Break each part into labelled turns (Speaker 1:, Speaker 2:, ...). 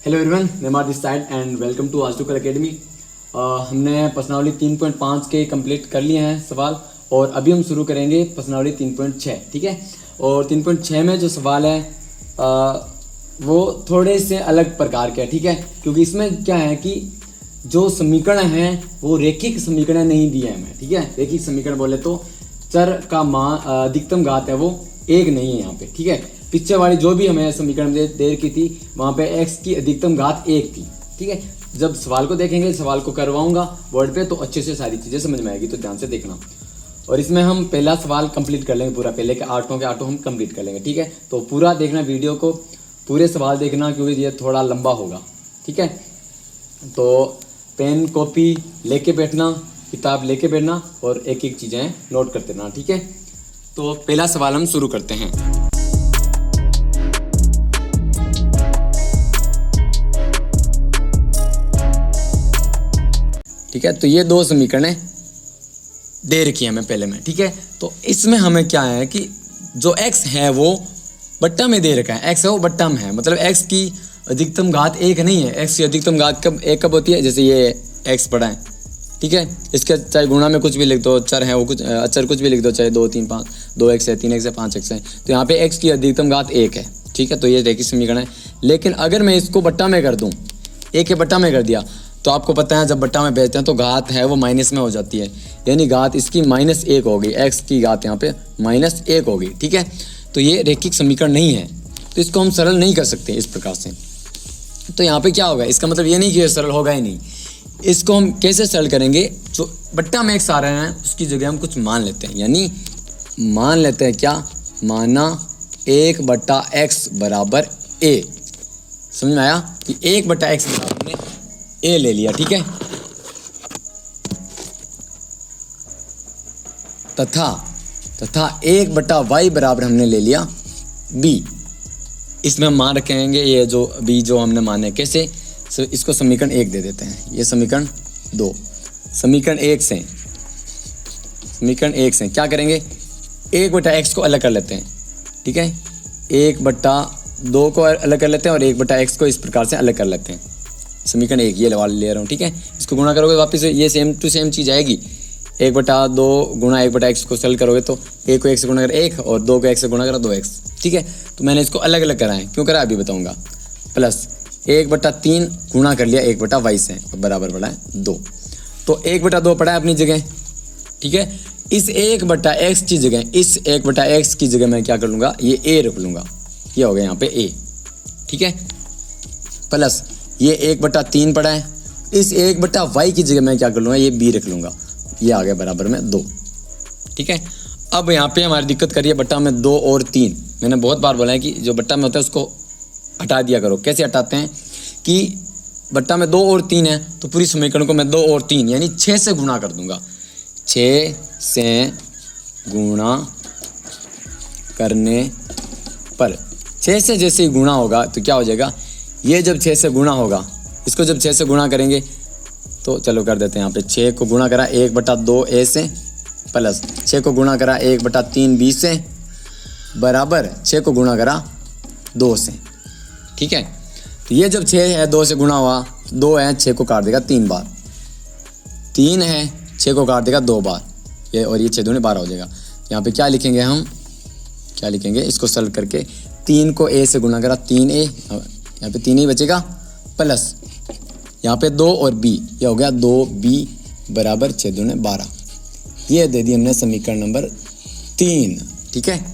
Speaker 1: Hello everyone, नेमार this side and welcome to आजटूकल academy. हमने प्रश्नावली 3.5 के कंप्लीट कर लिए हैं सवाल और अभी हम शुरू करेंगे प्रश्नावली 3.6। ठीक है, और 3.6 में जो सवाल है वो थोड़े से अलग प्रकार के हैं। ठीक है, क्योंकि इसमें क्या है कि जो समीकरण हैं वो रेखिक समीकरण नहीं दिए हैं हमें। ठीक है, रेखिक समीकरण बोले तो चर का मान अधिकतम घात है वो एक नहीं है यहाँ पे। ठीक है, पीछे वाली जो भी हमें समीकरण दे रखी थी वहाँ पे x की अधिकतम घात एक थी। ठीक है, जब सवाल को देखेंगे, सवाल को करवाऊंगा बोर्ड पे तो अच्छे से सारी चीज़ें समझ में आएगी, तो ध्यान से देखना। और इसमें हम पहला सवाल कंप्लीट कर लेंगे, पूरा पहले के आठों हम कंप्लीट कर लेंगे। ठीक है, तो पूरा देखना वीडियो को, पूरे सवाल देखना क्योंकि ये थोड़ा लंबा होगा। ठीक है, तो पेन कॉपी लेके बैठना, किताब लेके बैठना और एक एक चीज़ें नोट करते रहना। ठीक है, तो पहला सवाल हम शुरू करते हैं। ठीक है, तो ये दो समीकरण दे रखी है हमें पहले में। ठीक है, तो इसमें हमें क्या है कि जो x है वो बट्टा में दे रखा है, x है वो बट्टा में है, मतलब x की अधिकतम घात एक नहीं है। x की अधिकतम घात कब होती है, जैसे ये x पड़ा है। ठीक है, इसके चाहे गुणा में कुछ भी लिख दो, चर है वो कुछ अचर कुछ भी लिख दो, चाहे 2, 3, 5, 2x है, 3x है, 5x है, तो यहाँ पे x की अधिकतम घात एक है। ठीक है, तो ये रेखिक समीकरण है। लेकिन अगर मैं इसको बट्टा में कर दूँ, एक के बट्टा में कर दिया, तो आपको पता है जब बट्टा में भेजते हैं तो घात है वो माइनस में हो जाती है, यानी घात इसकी -1 हो गई, x की घात यहाँ पे -1 हो गई। ठीक है, तो ये रेखिक समीकरण नहीं है, तो इसको हम सरल नहीं कर सकते इस प्रकार से। तो यहाँ पे क्या होगा, इसका मतलब ये नहीं कि ये सरल होगा ही नहीं। इसको हम कैसे सरल करेंगे, जो बट्टा में x आ रहे हैं उसकी जगह हम कुछ मान लेते हैं, यानी मान लेते हैं क्या, माना 1/x बराबर a। समझ में आया कि 1/x बराबर हमने a ले लिया। ठीक है, तथा 1/y बराबर हमने ले लिया b। इसमें हम मान रखेंगे ये जो b जो हमने माने, कैसे, इसको समीकरण 1 दे देते हैं, ये समीकरण 2। समीकरण 1 से क्या करेंगे, 1/x को अलग कर लेते हैं। ठीक है, 1/2 को अलग कर लेते हैं और 1/x को इस प्रकार से अलग कर लेते हैं। समीकरण 1 ये ले रहा हूँ। ठीक है, इसको गुणा करोगे वापस ये सेम टू सेम चीज़ आएगी। 1/2 गुणा 1/x को सरल करोगे तो 1 को 1 से गुणा करा 1 और 2 को 1 से गुणा करा 2x। ठीक है, तो मैंने इसको अलग अलग करा है, क्यों करा अभी बताऊंगा। प्लस 1/3 गुणा कर लिया 1/y से और बराबर पड़ा है 2। तो 1/2 पड़ा है अपनी जगह। ठीक है, इस 1/x की जगह, इस 1/x की जगह मैं क्या कर लूँगा, ये a रख लूँगा, ये हो गया यहाँ पे a। ठीक है, प्लस ये 1/3 पड़ा है, इस 1/y की जगह मैं क्या कर लूँगा, ये b रख लूँगा, ये आ गया बराबर में 2। ठीक है, अब यहाँ पे हमारी दिक्कत करिए बट्टा में 2 और 3। मैंने बहुत बार बोला है कि जो बट्टा में होता है उसको हटा दिया करो। कैसे हटाते हैं कि बट्टा में 2 और 3 है तो पूरी समीकरण को मैं 2 और 3 यानी 6 से गुणा कर दूंगा। 6 से गुणा करने पर 6 से जैसे ही गुणा होगा तो क्या हो जाएगा, ये जब 6 से गुणा होगा, इसको जब 6 से गुणा करेंगे तो चलो कर देते हैं। यहाँ पे 6 को गुणा करा 1/2 a से, प्लस 6 को गुणा करा 1/3 b से, बराबर 6 को गुणा करा 2 से। ठीक है, तो ये जब 6 है 2 से गुणा हुआ, 2 है 6 को काट देगा 3 बार, 3 है 6 को काट देगा 2 बार, ये और ये 6 दूनी 12 हो जाएगा। यहाँ पे क्या लिखेंगे हम, क्या लिखेंगे, इसको सरल करके 3 को a से गुणा करा 3a, यहाँ पे 3 ही बचेगा, प्लस यहाँ पे 2 और b, ये हो गया 2b बराबर 6 दूने 12। ये दे दी हमने समीकरण नंबर 3। ठीक है,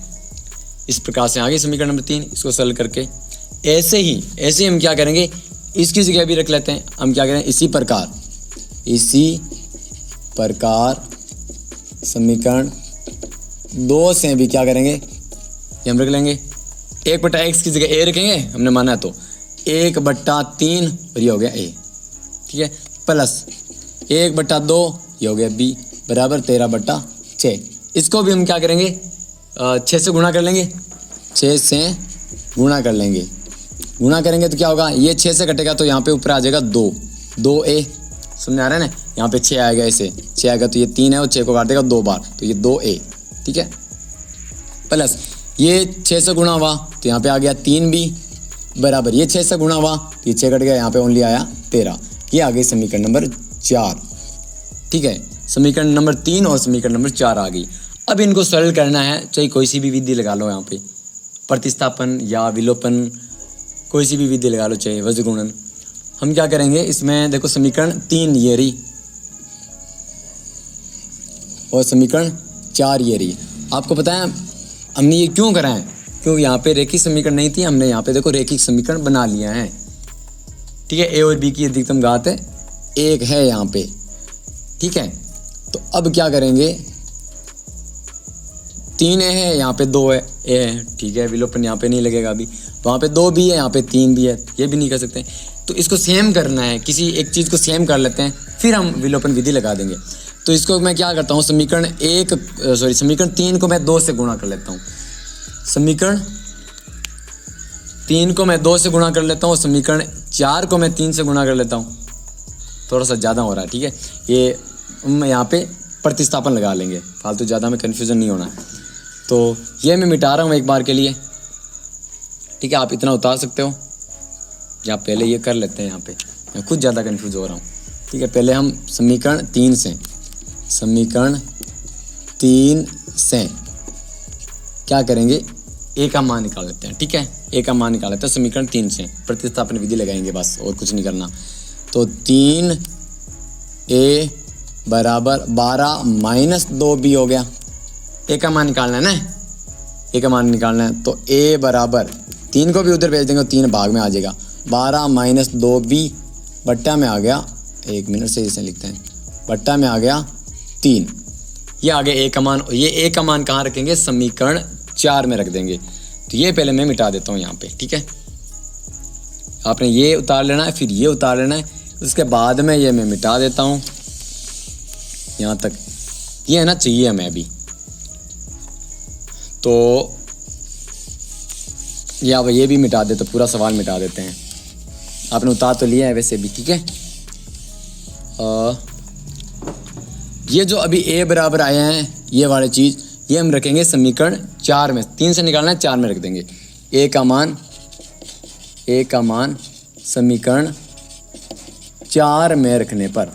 Speaker 1: इस प्रकार से आगे समीकरण नंबर 3, इसको सरल करके ऐसे ही हम क्या करेंगे, इसकी जगह भी रख लेते हैं। हम क्या करें, इसी प्रकार समीकरण 2 से भी क्या करेंगे, ये हम रख लेंगे 1/x की जगह a रखेंगे, हमने माना है तो 1/3 और ये हो गया a। ठीक है, प्लस 1/2 ये हो गया b बराबर 13/6। इसको भी हम क्या करेंगे, 6 से गुणा कर लेंगे, 6 से गुणा कर लेंगे। गुणा करेंगे तो क्या होगा, ये 6 से कटेगा तो यहाँ पे ऊपर आ जाएगा 2a। समझ आ रहा है ना, यहाँ पे 6 आएगा, ऐसे 6 आएगा तो ये 3 है और 6 को काट देगा 2 बार तो ये 2a। ठीक है, प्लस ये 6 से गुणा हुआ तो यहाँ पे आ गया 3b बराबर, ये 6 से गुणा हुआ तो ये 6 कट गया, यहाँ पे ओनली आया 13। ये आ गई समीकरण नंबर 4। ठीक है, समीकरण नंबर 3 और समीकरण नंबर 4 आ गई। अब इनको सरल करना है, चाहे कोई सी भी विधि लगा लो, यहाँ पे प्रतिस्थापन या विलोपन, कोई सी भी विधि लगा लो, चाहे वज्र गुणन। हम क्या करेंगे इसमें, देखो समीकरण 3 ये रही और समीकरण 4 ये रही। आपको पता है हमने ये क्यों करा है, क्योंकि यहाँ पे रेखिक समीकरण नहीं थी, हमने यहाँ पे देखो रेखिक समीकरण बना लिया है। ठीक है, ए और बी की अधिकतम घात 1 है यहाँ पे। ठीक है, तो अब क्या करेंगे, 3 ए है, यहाँ पे 2 है, ए है। ठीक है, विलोपन यहाँ पे नहीं लगेगा अभी, वहाँ पे 2 भी है, यहाँ पे 3 भी है, ये भी नहीं कर सकते। तो इसको सेम करना है, किसी एक चीज़ को सेम कर लेते हैं, फिर हम विलोपन विधि लगा देंगे। तो इसको मैं क्या करता हूँ, समीकरण 3 को मैं 2 से गुणा कर लेता हूँ। समीकरण 3 को मैं 2 से गुणा कर लेता हूँ, समीकरण 4 को मैं 3 से गुणा कर लेता हूँ। थोड़ा सा ज़्यादा हो रहा है, ठीक है, ये हम यहाँ पे प्रतिस्थापन लगा लेंगे, फालतू ज़्यादा में कन्फ्यूज़न नहीं होना है। तो ये मैं मिटा रहा हूँ एक बार के लिए। ठीक है, आप इतना उतार सकते हो, या पहले ये कर लेते हैं, यहाँ पे मैं खुद ज़्यादा कन्फ्यूज़ हो रहा हूँ। ठीक है, पहले हम समीकरण 3 से क्या करेंगे, ए का मान निकाल लेते हैं। ठीक है, ए का मान निकाल लेते हैं समीकरण 3 से, प्रतिस्थापन विधि लगाएंगे बस, और कुछ नहीं करना। तो 3a बराबर 12 माइनस 2b हो गया। ए का मान निकालना है ना, ए का मान निकालना है। तो a बराबर 3 को भी उधर भेज देंगे, 3 भाग में आ जाएगा, 12 माइनस 2b बट्टा में आ गया, 1 मिनट से इसे लिखते हैं, बट्टा में आ गया 3। ये आ गया ए का मान। ये ए का मान कहाँ रखेंगे, समीकरण 4 में रख देंगे। तो ये पहले मैं मिटा देता हूँ यहाँ पे। ठीक है, आपने ये उतार लेना है, फिर ये उतार लेना है, उसके बाद में ये मैं मिटा देता हूँ यहाँ तक। ये है ना, चाहिए हमें अभी। तो ये भी मिटा देते, पूरा सवाल मिटा देते हैं। आपने उतार तो लिया है वैसे भी। ठीक है, ये जो अभी ए बराबर आए हैं, ये वाली चीज़, ये हम रखेंगे समीकरण 4 में। 3 से निकालना है, 4 में रख देंगे। ए का मान समीकरण 4 में रखने पर,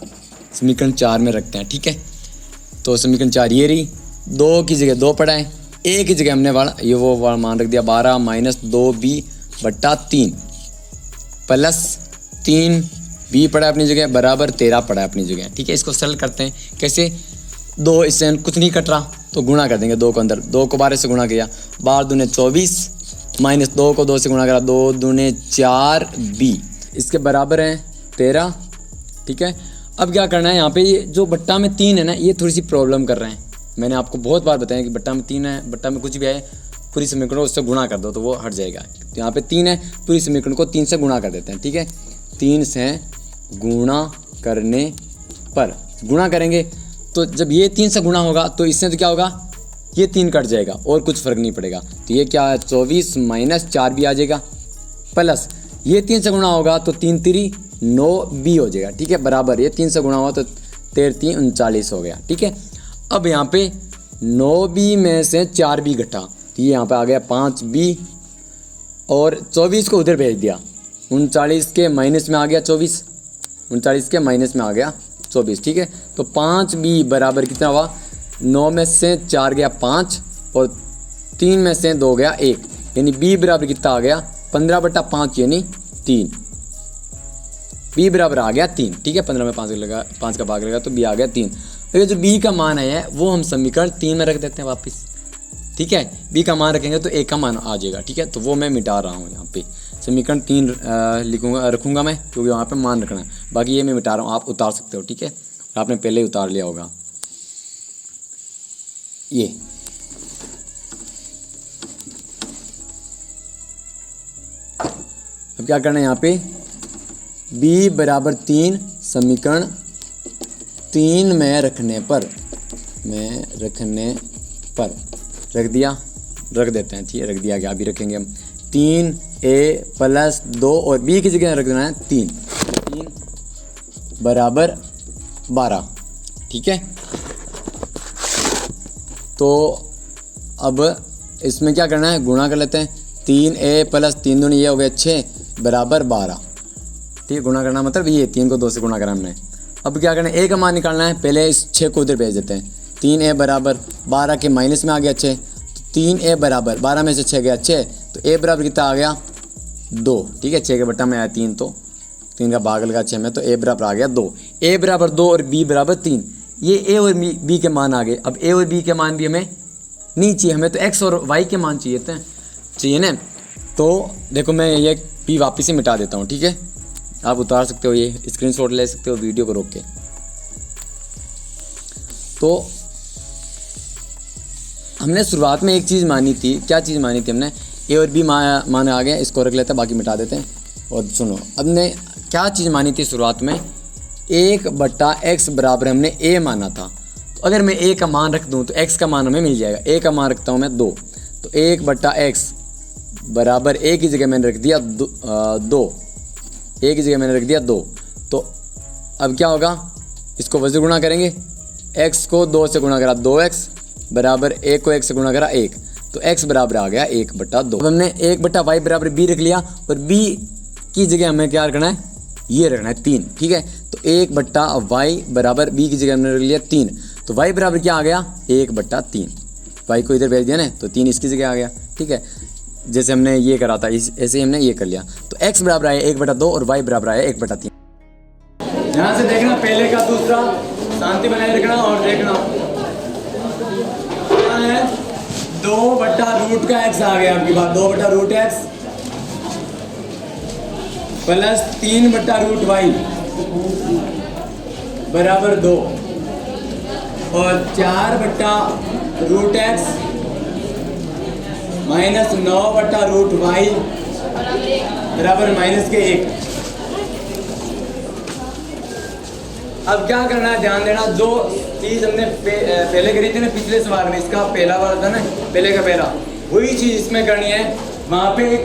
Speaker 1: समीकरण 4 में रखते हैं। ठीक है, तो समीकरण 4 ये रही, 2 की जगह 2 पड़ा है, ए की जगह हमने वो वाला मान रख दिया, 12 माइनस 2b बट्टा 3 प्लस 3b पड़ा है अपनी जगह, बराबर 13 पड़ा है अपनी जगह। ठीक है, इसको सरल करते हैं। कैसे, 2 इससे कुछ नहीं कट रहा, तो गुणा कर देंगे 2 को अंदर, 2 को 12 से गुणा किया, 12 दूने 24 माइनस 2 को 2 से गुणा करा, 2 दूने 4b, इसके बराबर है 13। ठीक है, अब क्या करना है, यहाँ पे ये जो बट्टा में 3 है ना, ये थोड़ी सी प्रॉब्लम कर रहे हैं। मैंने आपको बहुत बार बताया कि बट्टा में 3 है, बट्टा में कुछ भी आए पूरी समीकरण को उससे गुणा कर दो तो वो हट जाएगा। तो यहाँ पे 3 है, पूरी समीकरण को 3 से गुणा कर देते हैं। ठीक है, 3 से गुणा करने पर, गुणा करेंगे तो जब ये 3 से गुणा होगा तो इससे तो क्या होगा, ये 3 कट जाएगा और कुछ फर्क नहीं पड़ेगा। तो ये क्या है, 24 माइनस 4 भी आ जाएगा, प्लस ये 3 से गुणा होगा तो 3 3 9b हो जाएगा। ठीक है, बराबर ये 3 से गुणा हुआ तो 13 3 39 हो गया। ठीक है, अब यहाँ पे 9b में से 4b घटा, तो ये यहाँ पे आ गया 5b, और 24 को उधर भेज दिया, 39 के माइनस में आ गया 24, 39 के माइनस में आ गया 24। ठीक है, तो 5b बराबर कितना हुआ, 9 में से 4 गया 5 और 3 में से 2 गया 1, यानी b बराबर कितना आ गया, 15 बटा 5 यानी 3। b बराबर आ गया 3। ठीक है, 15 में 5 का भाग लगा तो b आ गया 3। तो ये जो b का मान है वो हम समीकरण 3 में रख देते हैं वापस। ठीक है, b का मान रखेंगे तो a का मान आ जाएगा। ठीक है, तो वो मैं मिटा रहा हूँ यहाँ पे, समीकरण 3 रखूँगा मैं, क्योंकि वहाँ पे मान रखना है। बाकी ये मैं मिटा रहा हूँ, आप उतार सकते हो। ठीक है, आपने पहले ही उतार लिया होगा ये। अब क्या करना है, यहाँ पे b बराबर 3 समीकरण 3 में रखने पर रख दिया, रख देते हैं। ठीक है, रख दिया गया, अभी रखेंगे हम 3a प्लस 2 और b की जगह रख देना है 3 बराबर 12। ठीक है, तो अब इसमें क्या करना है, गुणा कर लेते हैं। 3a प्लस 3 दूनी ये हो गया 6 बराबर 12। ठीक है, गुणा करना मतलब ये 3 को 2 से गुणा करना हमने। अब क्या करना है, a का मान निकालना है। पहले इस 6 को उधर भेज देते हैं। 3a बराबर 12 के माइनस में आ गया 6, तो 3a बराबर 12 में से 6 गया 6, तो a बराबर कितना आ गया 2। ठीक है, 6 के बट्टा में आया 3, तो 3 का भाग लगा 6 में, तो a बराबर आ गया 2। a बराबर 2 और b बराबर 3। ये a और b के मान आ गए। अब a और b के मान भी हमें नहीं चाहिए, हमें तो x और y के मान चाहिए ना। तो देखो मैं ये p वापस से मिटा देता हूँ। ठीक है, आप उतार सकते हो, ये स्क्रीनशॉट ले सकते हो वीडियो को रोक के। तो हमने शुरुआत में एक चीज़ मानी थी, क्या चीज़ मानी थी हमने, ए और बी मान आ गया, इसको रख लेते हैं, बाकी मिटा देते हैं। और सुनो, हमने क्या चीज़ मानी थी शुरुआत में, 1/x बराबर हमने a माना था। तो अगर मैं a का मान रख दूं तो x का मान हमें मिल जाएगा। a का मान रखता हूं मैं 2, तो 1/x बराबर a की जगह मैंने रख दिया 2, a की जगह मैंने रख दिया 2। तो अब क्या होगा, इसको वजह गुणा करेंगे, x को 2 से गुणा करा 2x बराबर a को 1 से गुणा करा 1, तो x बराबर आ गया 1/2। अब हमने 1/y बराबर b रख लिया, और b की जगह हमें क्या रखना है, ये रखना है 3। ठीक है, तो 1/y बराबर b की जगह हमने रख लिया 3, तो y बराबर क्या आ गया 1/3। y को इधर भेज दिया ना, तो 3 इसकी जगह आ गया। ठीक है, जैसे हमने ये करा था ऐसे ही हमने ये कर लिया। तो x बराबर आया 1/2 और y बराबर आया 1/3। यहाँ से देखना पहले का दूसरा, शांति बनाए रखना और देखना क्या है, 2/√x आ गया आपकी बात, 2/√x प्लस 3/√y बराबर 2 और 4/√x माइनस 9/√y बराबर -1। अब क्या करना है, ध्यान देना, जो चीज़ हमने पहले करी थी ना पिछले सवाल में, इसका पहला वाला था ना, पहले का पहला, वही चीज़ इसमें करनी है। वहाँ पे एक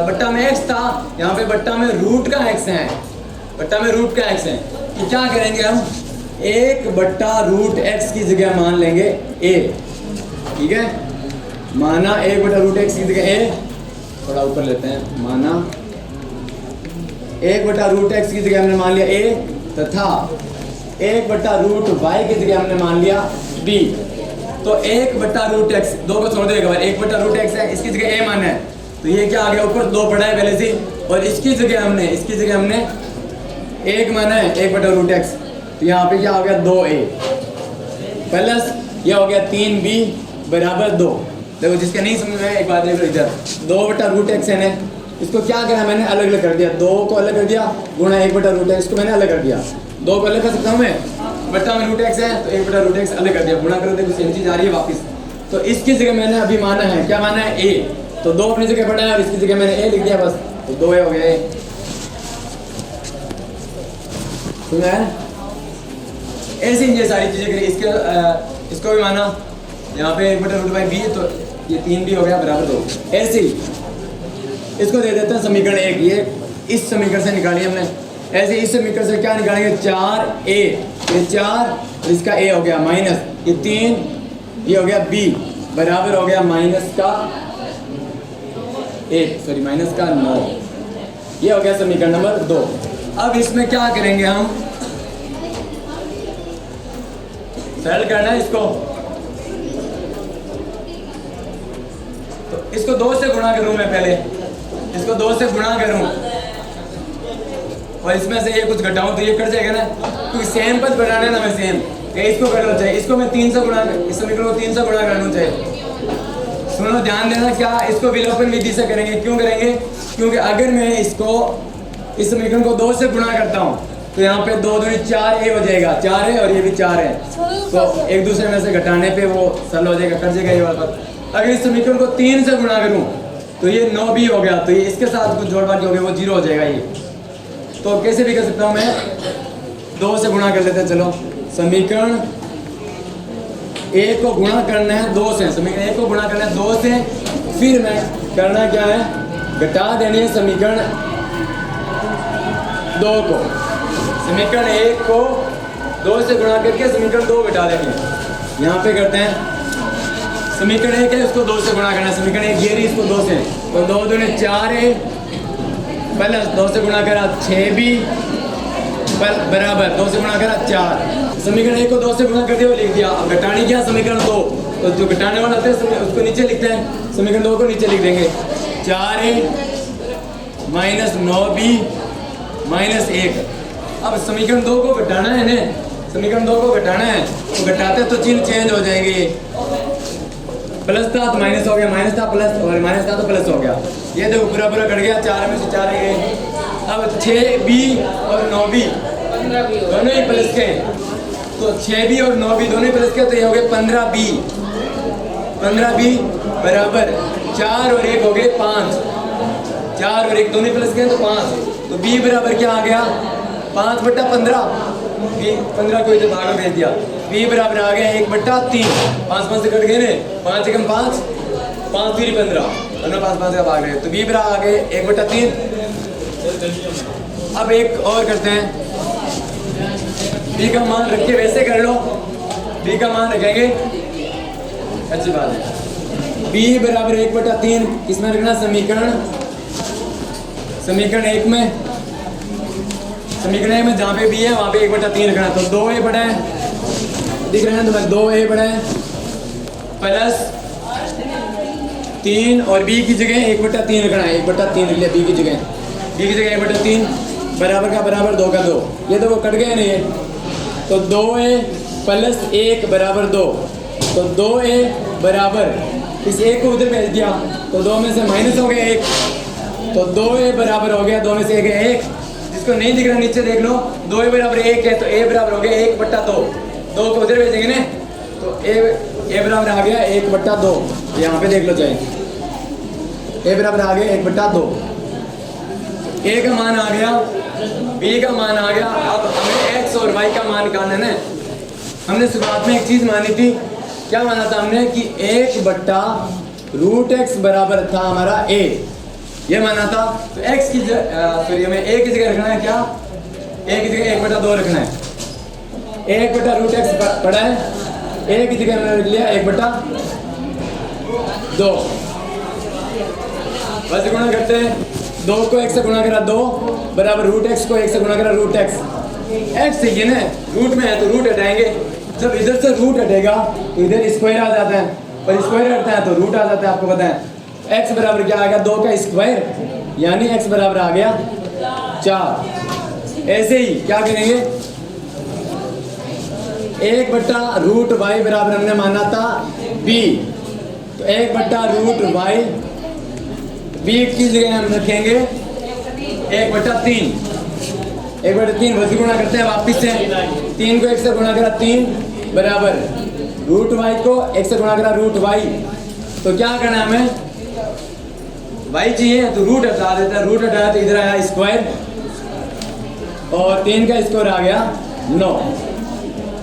Speaker 1: बट्टा में x था, यहाँ पे बट्टा में रूट का x है, बट्टा में रूट का x है। तो क्या करेंगे हम, 1/√x की जगह मान लेंगे a। ठीक है, माना 1/√x की जगह a, थोड़ा ऊपर लेते हैं, माना 1/√x की जगह हमने मान लिया a, तथा 1/√y की जगह हमने मान लिया b। तो 1/√x, 2 को छोड़ देगा, 1/√x है, इसकी जगह a माना है, तो ये क्या आ गया, ऊपर 2 पड़ा है पहले से, और इसकी जगह हमने 1 माना है 1/√x, तो यहाँ पे क्या हो गया 2a प्लस ये हो गया 3b बराबर 2। देखो जिसका नहीं समझ में आया एक बात देख लो, इधर 2/√x है ना, इसको क्या करा मैंने, अलग अलग कर दिया, 2 को अलग कर दिया, गुणा 1/√x, इसको मैंने अलग कर दिया। 2 को अलग कर सकता हूँ मैं, बट्टा में √x है तो 1/√x अलग कर दिया, गुणा कर देखो सेम चीज़ आ रही है वापस। तो इसकी जगह मैंने अभी माना है, क्या माना है a, तो 2 अपनी जगह पड़ा है और इसकी जगह मैंने a लिख दिया बस, तो 2 हो गया a। सुना है, ऐसे ही ये सारी चीज़ें करी। इसको भी माना, यहाँ पे 1/√b, तो ये 3b हो गया बराबर 2। ऐसे ही इसको दे देते हैं समीकरण 1, ये इस समीकरण से निकाली हमने। ऐसे इस समीकरण से क्या निकालेंगे, 4a, ये 4, इसका a हो गया माइनस, ये 3, ये हो गया b बराबर हो गया -9। ये हो गया समीकरण नंबर 2। अब इसमें क्या करेंगे हम, सरल करना है इसको, तो इसको 2 से गुणा करूं मैं, पहले इसको 2 से गुणा करूं और इसमें से ये कुछ घटाऊं तो ये कट जाएगा ना, क्योंकि सेम पद बढ़ाना है ना, मैं सेम इसको करना चाहिए, इसको मैं 3 से गुणा, इस समीकरण को 3 से गुणा करना चाहिए। सुनो ध्यान देना, क्या इसको विलोपन विधि से करेंगे, क्यों करेंगे, क्योंकि अगर मैं इसको इस समीकरण को 2 से गुणा करता हूँ तो यहाँ पे 2 दूनी 4a हो जाएगा, 4 है और ये भी 4 है, तो एक दूसरे में से घटाने पे वो सरल हो जाएगा, कट जाएगा ये वाला पद। अगर इस समीकरण को 3 से गुणा करूँ तो ये 9b हो गया, तो ये इसके साथ कुछ जोड़ बाकी हो गया, वो 0 हो जाएगा ये। तो कैसे भी कर सकता हूँ मैं, 2 से गुणा कर लेते हैं। चलो समीकरण 1 को गुणा करना है 2 से, समीकरण 1 को गुणा करना है 2 से, फिर मैं करना क्या है, घटा देनी है समीकरण 2 को, समीकरण 1 को 2 से गुणा करके समीकरण 2 घटा देंगे। यहाँ पे करते हैं समीकरण 1 है, उसको 2 से गुणा करना है। समीकरण 1 ये रही, इसको 2 से, तो 2 दूनी 4 है, प्लस 2 से गुणा करा 6b बराबर 2 से गुणा करा 4। समीकरण 1 को 2 से गुणा करते हुए लिख दिया। अब घटाने क्या, समीकरण 2, तो जो घटाने वाला होता है उसको नीचे लिखते हैं, समीकरण 2 को नीचे लिख देंगे। 4a minus 9b minus 1। अब समीकरण 2 को घटाना है ना, समीकरण 2 को घटाना है, तो घटाते तो चिन्ह चेंज हो जाएंगे। प्लस था तो माइनस हो गया, माइनस था प्लस, और माइनस था तो प्लस हो गया। ये देखो पूरा पूरा कट गया, 4 में से 4 गए। अब 6b और 9b दोनों ही प्लस के, तो 6b और 9b दोनों ही प्लस के, तो ये हो गए 15b। 15b बराबर 4 और 1 हो गए 5। 4 और 1 दोनों ही प्लस के तो 5, तो b बराबर क्या आ गया 5/15। 15 को इधर भाग में भेज दिया। b बराबर आ गया 1/3। 5 5 से कट गए ने, 5 एकम 5, 5 3 15, दोनों 5 5 का भाग रहे, तो b बराबर आ गए 1/3। अब एक और करते हैं, b का मान रख के वैसे कर लो, b का मान रखेंगे, अच्छी बात है। b बराबर 1/3 किसमें रखना, समीकरण 1 में, समीकरण 1 में जहाँ पे b है वहाँ पे 1/3 रखना। तो 2a बड़ा है, दिख रहे हैं तुम्हें, 2a बड़ा है प्लस 3, और b की जगह 1/3 रखना है। 1/3 लिख लिया b की जगह, 1/3 बराबर का बराबर 2 का 2, ये दो कट गए नहीं है, तो 2a प्लस 1 बराबर 2, तो 2a बराबर इस 1 को उधर भेज दिया, तो 2 में से माइनस हो गया 1, तो 2a बराबर हो गया 2 में से 1 है 1। जिसको नहीं दिख रहा नीचे देख लो, 2a बराबर 1 है, तो a बराबर हो गया 1/2। 2 को उधर भेजेंगे ना, तो a बराबर आ गया 1/2। यहाँ पे देख लो चाहे, a बराबर आ गया 1/2। a का मान आ गया, b का मान आ गया। अब हमें x और y का मान निकालना है ना। हमने शुरुआत में एक चीज मानी थी, क्या माना था हमने कि 1/√x बराबर था हमारा a, ये माना था। तो x की सॉरी हमें a की जगह रखना है क्या, a की जगह 1/2 रखना है। 1/√x पड़ा है, a की जगह हमने रख लिया 1/2। बस गुणा करते हैं, 2 को 1 से गुणा करा 2 बराबर √x को 1 से गुणा करा √x। x है ये ना, रूट में है तो रूट हटाएंगे, जब इधर से रूट हटेगा तो इधर स्क्वायर आ जाता है, और स्क्वायर हटता है तो रूट आ जाता है, आपको पता है। x बराबर क्या आ गया 2 का स्क्वायर, यानी x बराबर आ गया 4। ऐसे ही क्या करेंगे, 1/√y बराबर हमने माना था b, तो 1/√y b की जगह हम रखेंगे 1/3। 1/3 वैसे गुणा करते हैं वापिस से, 3 को 1 से गुणा करा 3 बराबर √y को 1 से गुणा करा √y। तो क्या करना है हमें, y चाहिए तो रूट हटा देता है, रूट हटाया तो इधर आया स्क्वायर, और 3 का स्क्वायर आ गया 9,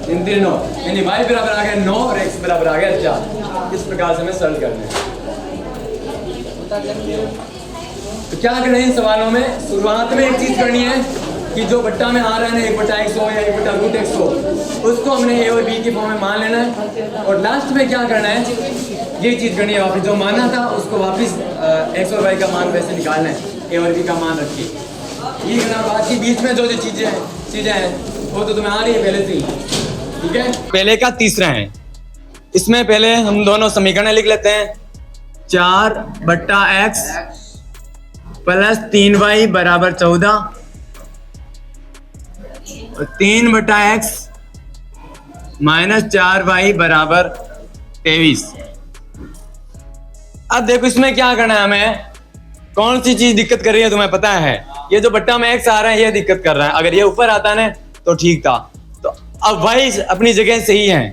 Speaker 1: 3 3 9, यानी y बराबर आ गया 9 और x बराबर आ गया 4। इस प्रकार से हमें सॉल्व करना है। तो क्या करना है इन सवालों में, शुरुआत में एक चीज करनी है कि जो बट्टा में आ रहा है ना 1/x हो या 1/√x हो, उसको हमने a और b की फॉर्म में मान लेना है, और लास्ट में क्या करना है, ये चीज करनी है, वापस जो माना था उसको वापस x और y का मान वैसे निकालना है, a और b का मान रख के। ये करना, बाकी बीच में जो जो चीजें हैं वो तो तुम्हें आ रही है पहले से ही, ठीक है। पहले का तीसरा है, इसमें पहले हम दोनों समीकरण लिख लेते हैं। 4/x प्लस 3y बराबर 14, 3/x माइनस 4y बराबर 23। अब देखो इसमें क्या करना है, हमें कौन सी चीज दिक्कत कर रही है तुम्हें पता है, ये जो बट्टा में x आ रहा है ये दिक्कत कर रहा है। अगर ये ऊपर आता ना तो ठीक था, तो अब y अपनी जगह सही है।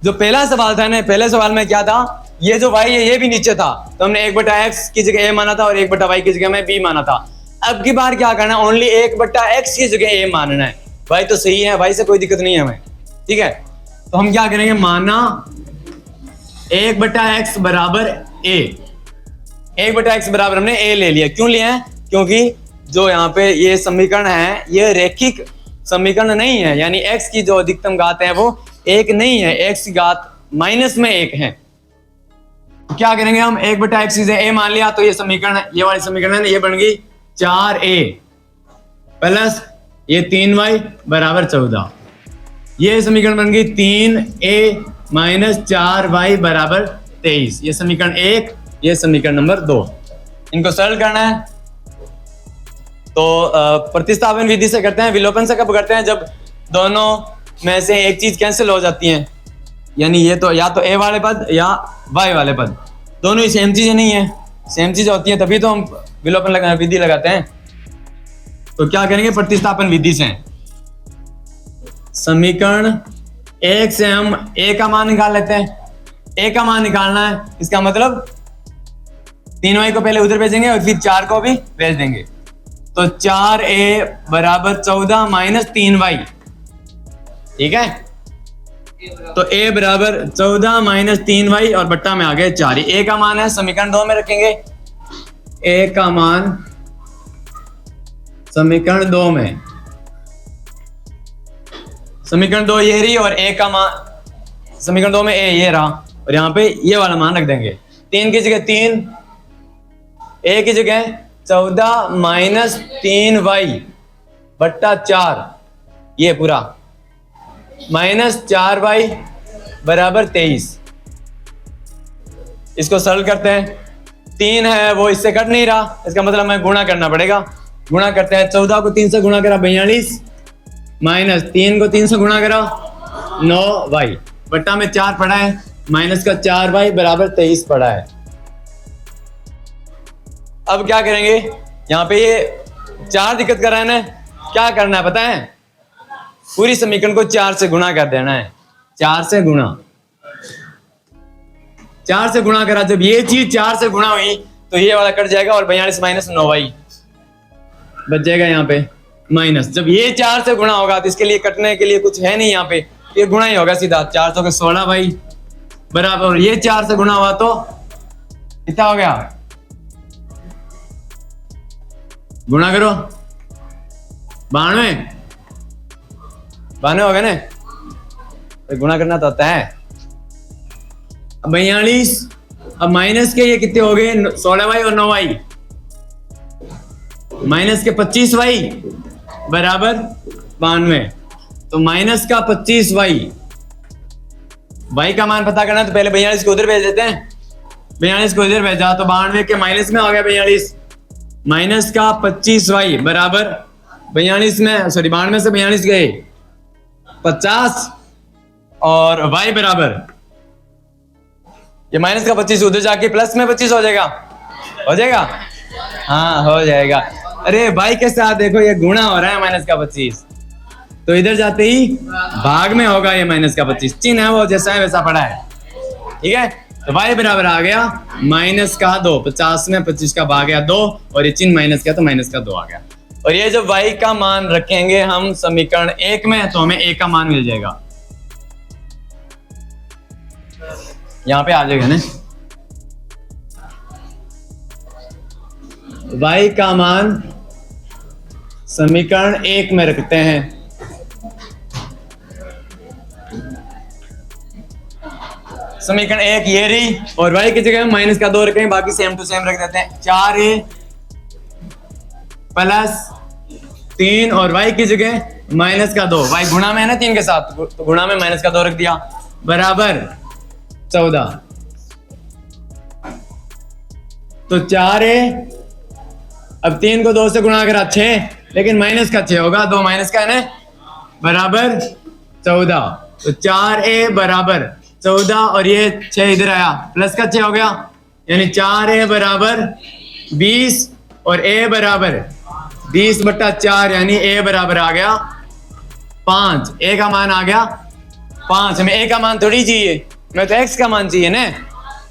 Speaker 1: जो पहला सवाल था ना, पहले सवाल में क्या था, ये जो y है ये भी नीचे था, तो हमने 1/x की जगह a माना था और 1/y की जगह में b माना था। अब की बार क्या करना है, ओनली 1/x की जगह a मानना है। y तो सही है, y से कोई दिक्कत नहीं है हमें, ठीक है। तो हम क्या करेंगे, माना 1/x बराबर a, 1/x बराबर हमने a ले लिया। क्यों लिया है, क्योंकि जो यहाँ पे ये समीकरण है ये रैखिक समीकरण नहीं है, यानी x की जो अधिकतम घात है वो 1 नहीं है, x की घात -1 है, क्या करेंगे हम, 1/x इज ए मान लिया, तो ये समीकरण है, ये वाली समीकरण है, ये बन गई 4a प्लस ये 3y बराबर 14। ये समीकरण बन गई 3a माइनस 4y बराबर 23। ये समीकरण 1, ये समीकरण नंबर 2। इनको सरल करना है तो प्रतिस्थापन विधि से करते हैं। विलोपन से कब करते हैं, जब दोनों में से एक चीज कैंसिल हो जाती है, यानी ये तो या तो a वाले पद या y वाले पद, दोनों ही सेम चीजें नहीं है, सेम चीजें होती हैं तभी तो हम विलोपन विधि लगाते हैं। तो क्या करेंगे, प्रतिस्थापन विधि से समीकरण 1 से हम a का मान निकाल लेते हैं। a का मान निकालना है, इसका मतलब 3y को पहले उधर भेजेंगे और फिर 4 को भी भेज देंगे। तो 4a बराबर 14 माइनस 3y, ठीक है। तो a बराबर 14 माइनस 3y और बट्टा में आ गए 4। a का मान है, समीकरण 2 में रखेंगे। a का मान समीकरण 2 में, समीकरण 2 ये रही और a का मान समीकरण 2 में a ये रहा और यहाँ पे ये वाला मान रख देंगे। 3 की जगह 3, a की जगह 14 माइनस 3y बट्टा 4, ये पूरा माइनस 4y बराबर 23। इसको सरल करते हैं, 3 है वो इससे कट नहीं रहा, इसका मतलब हमें गुणा करना पड़ेगा। गुणा करते हैं, 14 को 3 से गुणा करा 42 माइनस 3 को 3 से गुणा करा 9y बट्टा में 4 पड़ा है, माइनस का 4y बराबर 23 पड़ा है। अब क्या करेंगे, यहाँ पे ये 4 दिक्कत कर रहा है ना, क्या करना है पता है, पूरी समीकरण को 4 से गुणा कर देना है। 4 से गुणा, 4 से गुणा करा, जब ये चीज 4 से गुणा हुई तो ये वाला कट जाएगा और 42 माइनस 9y बच जाएगा यहाँ पे माइनस। जब ये 4 से गुणा होगा तो इसके लिए कटने के लिए कुछ है नहीं यहाँ पे, ये गुणा ही होगा सीधा। 400 के 16y बराबर, ये 4 से गुणा हुआ तो कितना हो गया, गुणा करो 92 हो गए ना, तो गुणा करना तो आता है। अब 42, अब माइनस के ये कितने हो गए, 16y और 9y, माइनस के 25y बराबर 92, तो माइनस का 25y, y का मान पता करना तो पहले 42 को उधर भेज देते हैं। 42 को उधर भेजा तो 92 के माइनस में हो गया 42, माइनस का 25y बराबर 42 में, सॉरी 92 से 42 गए 50 और y बराबर, ये माइनस का 25 उधर जाके प्लस में 25 हो जाएगा, हो जाएगा, हाँ हो जाएगा। अरे y के साथ देखो ये गुणा हो रहा है माइनस का 25, तो इधर जाते ही भाग में होगा ये माइनस का 25, चिन्ह है वो जैसा है वैसा पड़ा है, ठीक है। तो y बराबर आ गया माइनस का 2, 50 में 25 का भाग गया 2 और ये चिन्ह माइनस का तो माइनस का 2 आ गया। और ये जब y का मान रखेंगे हम समीकरण 1 में तो हमें a का मान मिल जाएगा, यहाँ पे आ जाएगा ना, y का मान समीकरण 1 में रखते हैं। समीकरण 1 ये रही और y की जगह हम माइनस का 2 रखेंगे, बाकी सेम टू सेम रख देते हैं। 4a प्लस 3 और y की जगह माइनस का 2, y गुणा में है ना 3 के साथ, तो गुणा में माइनस का 2 रख दिया बराबर 14। तो 4a, अब 3 को 2 से गुणा करा 6, लेकिन माइनस का 6 होगा, 2 माइनस का है ना बराबर 14। तो 4a बराबर 14 और ये 6 इधर आया, प्लस का 6 हो गया, यानी 4a बराबर 20 और a बराबर 20 बट्टा 4, यानी a बराबर आ गया 5। a का मान आ गया 5। हमें a का मान थोड़ी चाहिए, हमें तो x का मान चाहिए ना।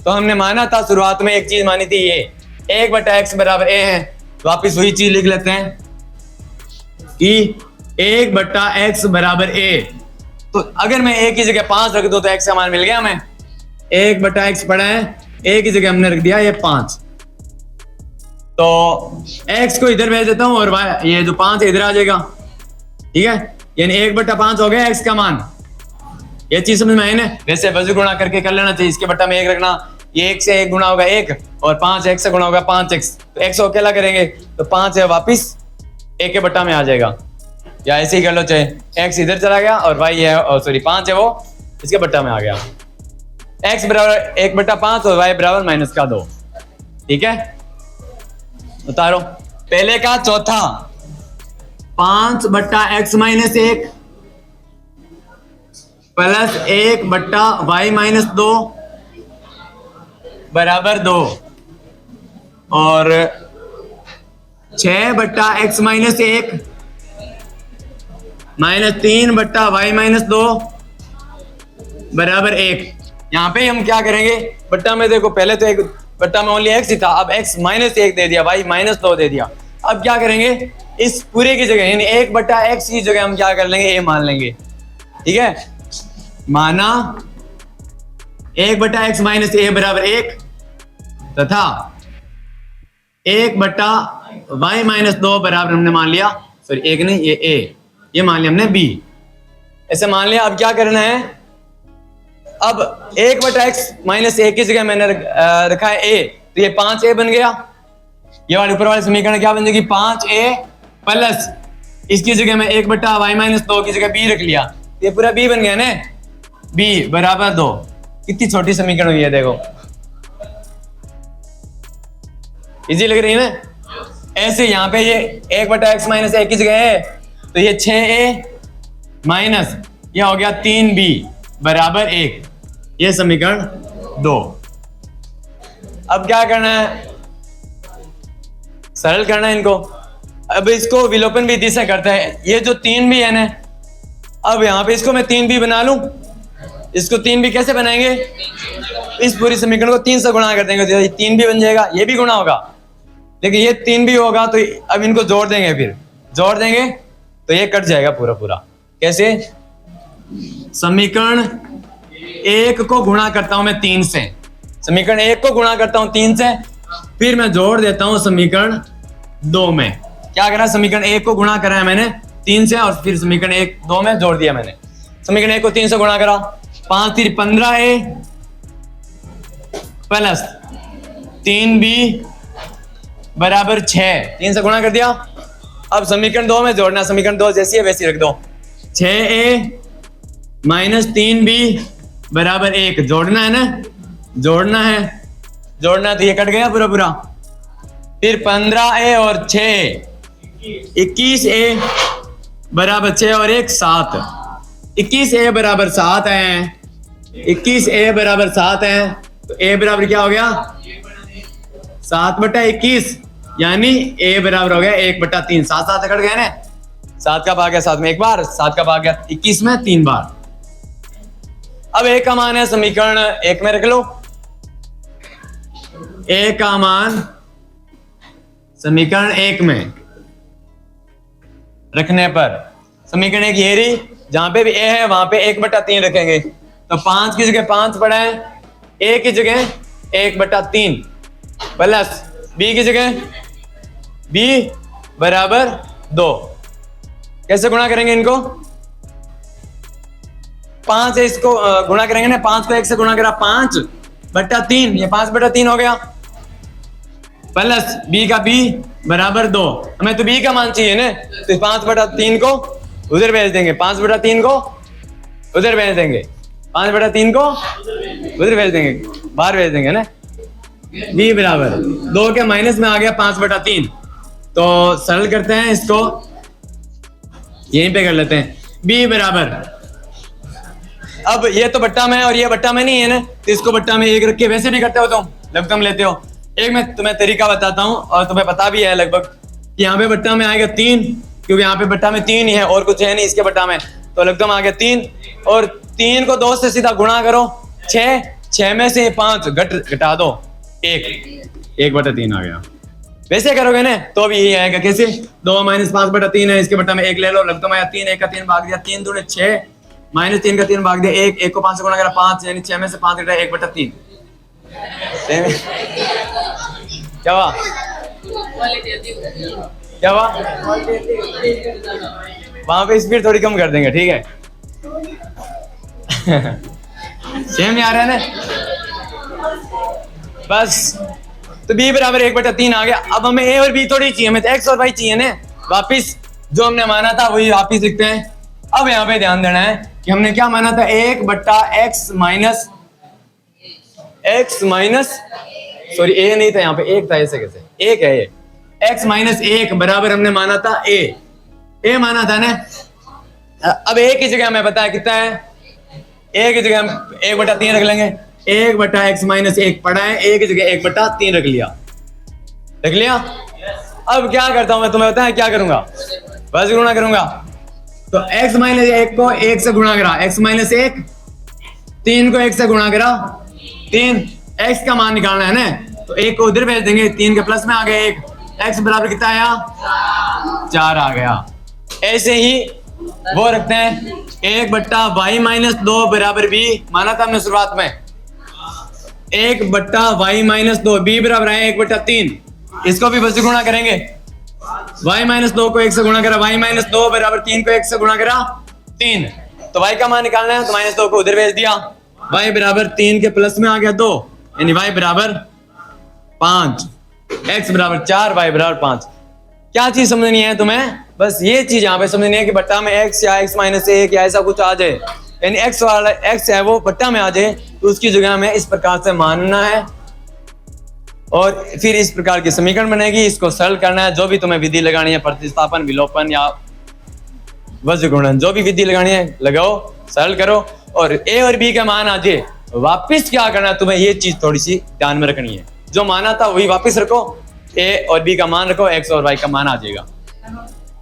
Speaker 1: तो हमने माना था शुरुआत में एक चीज मानी थी, ये 1 बटा x बराबर a है। वापिस वही चीज लिख लेते हैं कि 1 बटा x बराबर a। तो अगर मैं a की जगह 5 रख दूं तो x का मान मिल गया हमें। 1 बटा x पड़ा है, a की जगह हमने रख दिया ये 5। तो x को इधर भेज देता हूं और ये जो 5 है इधर आ जाएगा, ठीक है। यानी 1 बटा 5 हो गया x का मान। ये चीज समझ में आई ना। वैसे वजू गुणा करके कर लेना चाहिए, इसके बट्टा में 1 रखना, ये 1 से 1 गुणा होगा 1 और 5x से गुणा होगा 5x, तो x को अकेला करेंगे तो 5 है वापिस 1 के बट्टा में आ जाएगा, या ऐसे ही कर लो, चाहे x इधर चला गया और y है और सॉरी 5 है वो इसके बट्टा में आ गया, x बराबर 1/5 और y बराबर -2। ठीक है, उतारो पहले का चौथा 5/x - 1 प्लस 1/y - 2 बराबर 2 और 6/x - 1 -3/y - 2 बराबर 1। यहाँ पे हम क्या करेंगे, बट्टा में देखो पहले तो एक बट्टा में ओनली x ही था, अब x -1 दे दिया, y -2 दे दिया। अब क्या करेंगे, इस पूरे की जगह यानी 1/x की जगह हम क्या कर लेंगे, a मान लेंगे। ठीक है, माना 1/x - a बराबर 1 तथा 1/y - 2 बराबर हमने मान लिया, सॉरी 1 नहीं ये a, ये मान लिया हमने b, ऐसे मान लिया। अब क्या करना है, अब 1/x - 1 की जगह मैंने रखा है a, तो ये 5a बन गया। ये वाले ऊपर वाले समीकरण क्या बन जाएगी, 5a प्लस इसकी जगह में 1/y - 2 की जगह b रख लिया, ये पूरा b बन गया ना, b बराबर 2। कितनी छोटी समीकरण हुई है देखो, इजी लग रही है ना। ऐसे यहाँ पे ये 1/x - 1 की जगह है तो ये 6a माइनस ये हो गया 3b बराबर 1, ये समीकरण 2। अब क्या करना है, सरल करना है इनको। अब इसको विलोपन विधि से करते हैं, ये जो 3b है ना, अब यहाँ पे इसको मैं 3b बना लूं, इसको 3b कैसे बनाएंगे, इस पूरी समीकरण को 3 से गुणा कर देंगे तो ये 3b बन जाएगा, ये भी गुणा होगा लेकिन ये 3b होगा, तो अब इनको जोड़ देंगे, फिर जोड़ देंगे तो ये कट जाएगा पूरा पूरा। कैसे, समीकरण 1 को गुणा करता हूं मैं 3 से, समीकरण 1 को गुणा करता हूं 3 से, फिर मैं जोड़ देता हूं समीकरण 2 में। क्या करा, समीकरण 1 को गुणा करा है मैंने 3 से और फिर समीकरण 1 2 में जोड़ दिया मैंने। समीकरण 1 को 3 से गुणा करा, 5 3 15a प्लस 3b बराबर 6, 3 से गुणा कर दिया। अब समीकरण 2 में जोड़ना, समीकरण 2 जैसी है वैसी रख दो, 6a माइनस 3b बराबर 1, जोड़ना है ना, जोड़ना है, जोड़ना तो ये कट गया पूरा पूरा। फिर 15a और 6 21a बराबर 6 और 1 7, 21a बराबर 7 है, 21a बराबर 7 है, तो a बराबर क्या हो गया 7/21, यानी a बराबर हो गया 1/3। 7 7 कट गए ना, 7 का भाग गया 7 में एक बार, 7 का भाग गया 21 में 3 बार। अब a का मान है समीकरण 1 में रख लो, a का मान समीकरण 1 में रखने पर समीकरण 1 ये रही, जहां पे भी a है वहां पे 1/3 रखेंगे, तो 5 की जगह 5 पड़ा है, a की जगह 1/3 प्लस b की जगह b बराबर 2। कैसे गुणा करेंगे इनको, 5 है, इसको गुणा करेंगे ना, 5 को 1 से गुणा करा 5/3, ये 5/3 हो गया, प्लस b का b बराबर 2। हमें तो b का मान चाहिए ना, तो 5/3 को उधर भेज देंगे, 5/3 को उधर भेज देंगे, 5/3 को उधर भेज देंगे, बाहर भेज देंगे ना। b बराबर 2 के माइनस में आ गया 5/3, तो सरल करते हैं इसको, यहीं पे कर लेते हैं, b बराबर, अब ये तो बट्टा में है और ये बट्टा में नहीं है ना, तो इसको बट्टा में 1 रख के वैसे भी करते हो तुम, लघुत्तम लेते हो। एक मैं तुम्हें तरीका बताता हूँ और तुम्हें पता भी है लगभग कि यहाँ पे बट्टा में आएगा 3, क्योंकि यहाँ पे बट्टा में 3 ही है और कुछ है नहीं इसके बट्टा में, तो लघुत्तम आ गया 3, और 3 को 2 से सीधा गुणा करो, 6 में से 5 घटा दो 1/3 आ गया। वैसे करोगे ना तो भी यही आएगा, कैसे 2 - 5/3 है, इसके बट्टा में 1 ले लो, लघुत्तम आया 3, 1 का 3 भाग दिया, 3 दूनी 6 माइनस 3 का 3 भाग दिया 1, 1 को 5 से गुणा करा 5, यानी 6 में से 5 घटा 1/3। क्या हुआ, क्या हुआ, वहां पे स्पीड थोड़ी कम कर देंगे, ठीक है। सेम नहीं आ रहा है ना, बस, तो b बराबर 1/3 आ गया। अब हमें a और b थोड़ी चाहिए, हमें तो x और y चाहिए ना। वापिस जो हमने माना था वही वापिस लिखते हैं। अब यहाँ पे ध्यान देना है कि हमने क्या माना था, 1/x माइनस सॉरी a नहीं था यहाँ पे, एक था, ऐसे कैसे एक है ये, x माइनस 1 बराबर हमने माना था a माना था ना। अब a की जगह हमें पता है कितना है, a की जगह हम 1/3 रख लेंगे। 1/x माइनस 1 पढ़ा है, a की जगह 1/3 रख लिया। अब क्या करता हूं मैं, तुम्हें पता है क्या करूंगा, बस गुणा करूंगा। तो x माइनस 1 को 1 से गुणा करा, x माइनस 1, 3 को 1 से गुणा करा, 3, x का मान निकालना है ना, तो 1 को उधर भेज देंगे, 3 के प्लस में आ गया 1, x बराबर कितना आया, 4 आ गया। ऐसे ही वो रखते हैं 1/y माइनस 2 बराबर b, माना था हमने शुरुआत में, 1/y माइनस 2, b बराबर है 1/3, इसको भी बस गुणा करेंगे। y माइनस 2 को 1 से गुणा करा, y माइनस 2 बराबर 3 को 1 से गुणा करा 3, तो y का मान निकालना है, तो माइनस 2 को उधर भेज दिया, y बराबर 3 के प्लस में आ गया 2, यानी y बराबर 5, x बराबर 4, y बराबर 5। क्या चीज समझनी है तुम्हें, बस ये चीज यहाँ पे समझनी है कि बट्टा में x या x माइनस 1 या ऐसा कुछ आ जाए, यानी x वाला x है वो बट्टा में आ जाए, तो उसकी जगह में इस प्रकार से मानना है और फिर इस प्रकार की समीकरण बनेगी। इसको सरल करना है, जो भी तुम्हें विधि लगानी है, प्रतिस्थापन, विलोपन या वज्र गुणन, जो भी विधि लगानी है लगाओ, सरल करो और a और b का मान आ जाए। वापिस क्या करना है तुम्हें, ये चीज थोड़ी सी ध्यान में रखनी है, जो माना था वही वापिस रखो, a और b का मान रखो, x और y का मान आ जाएगा।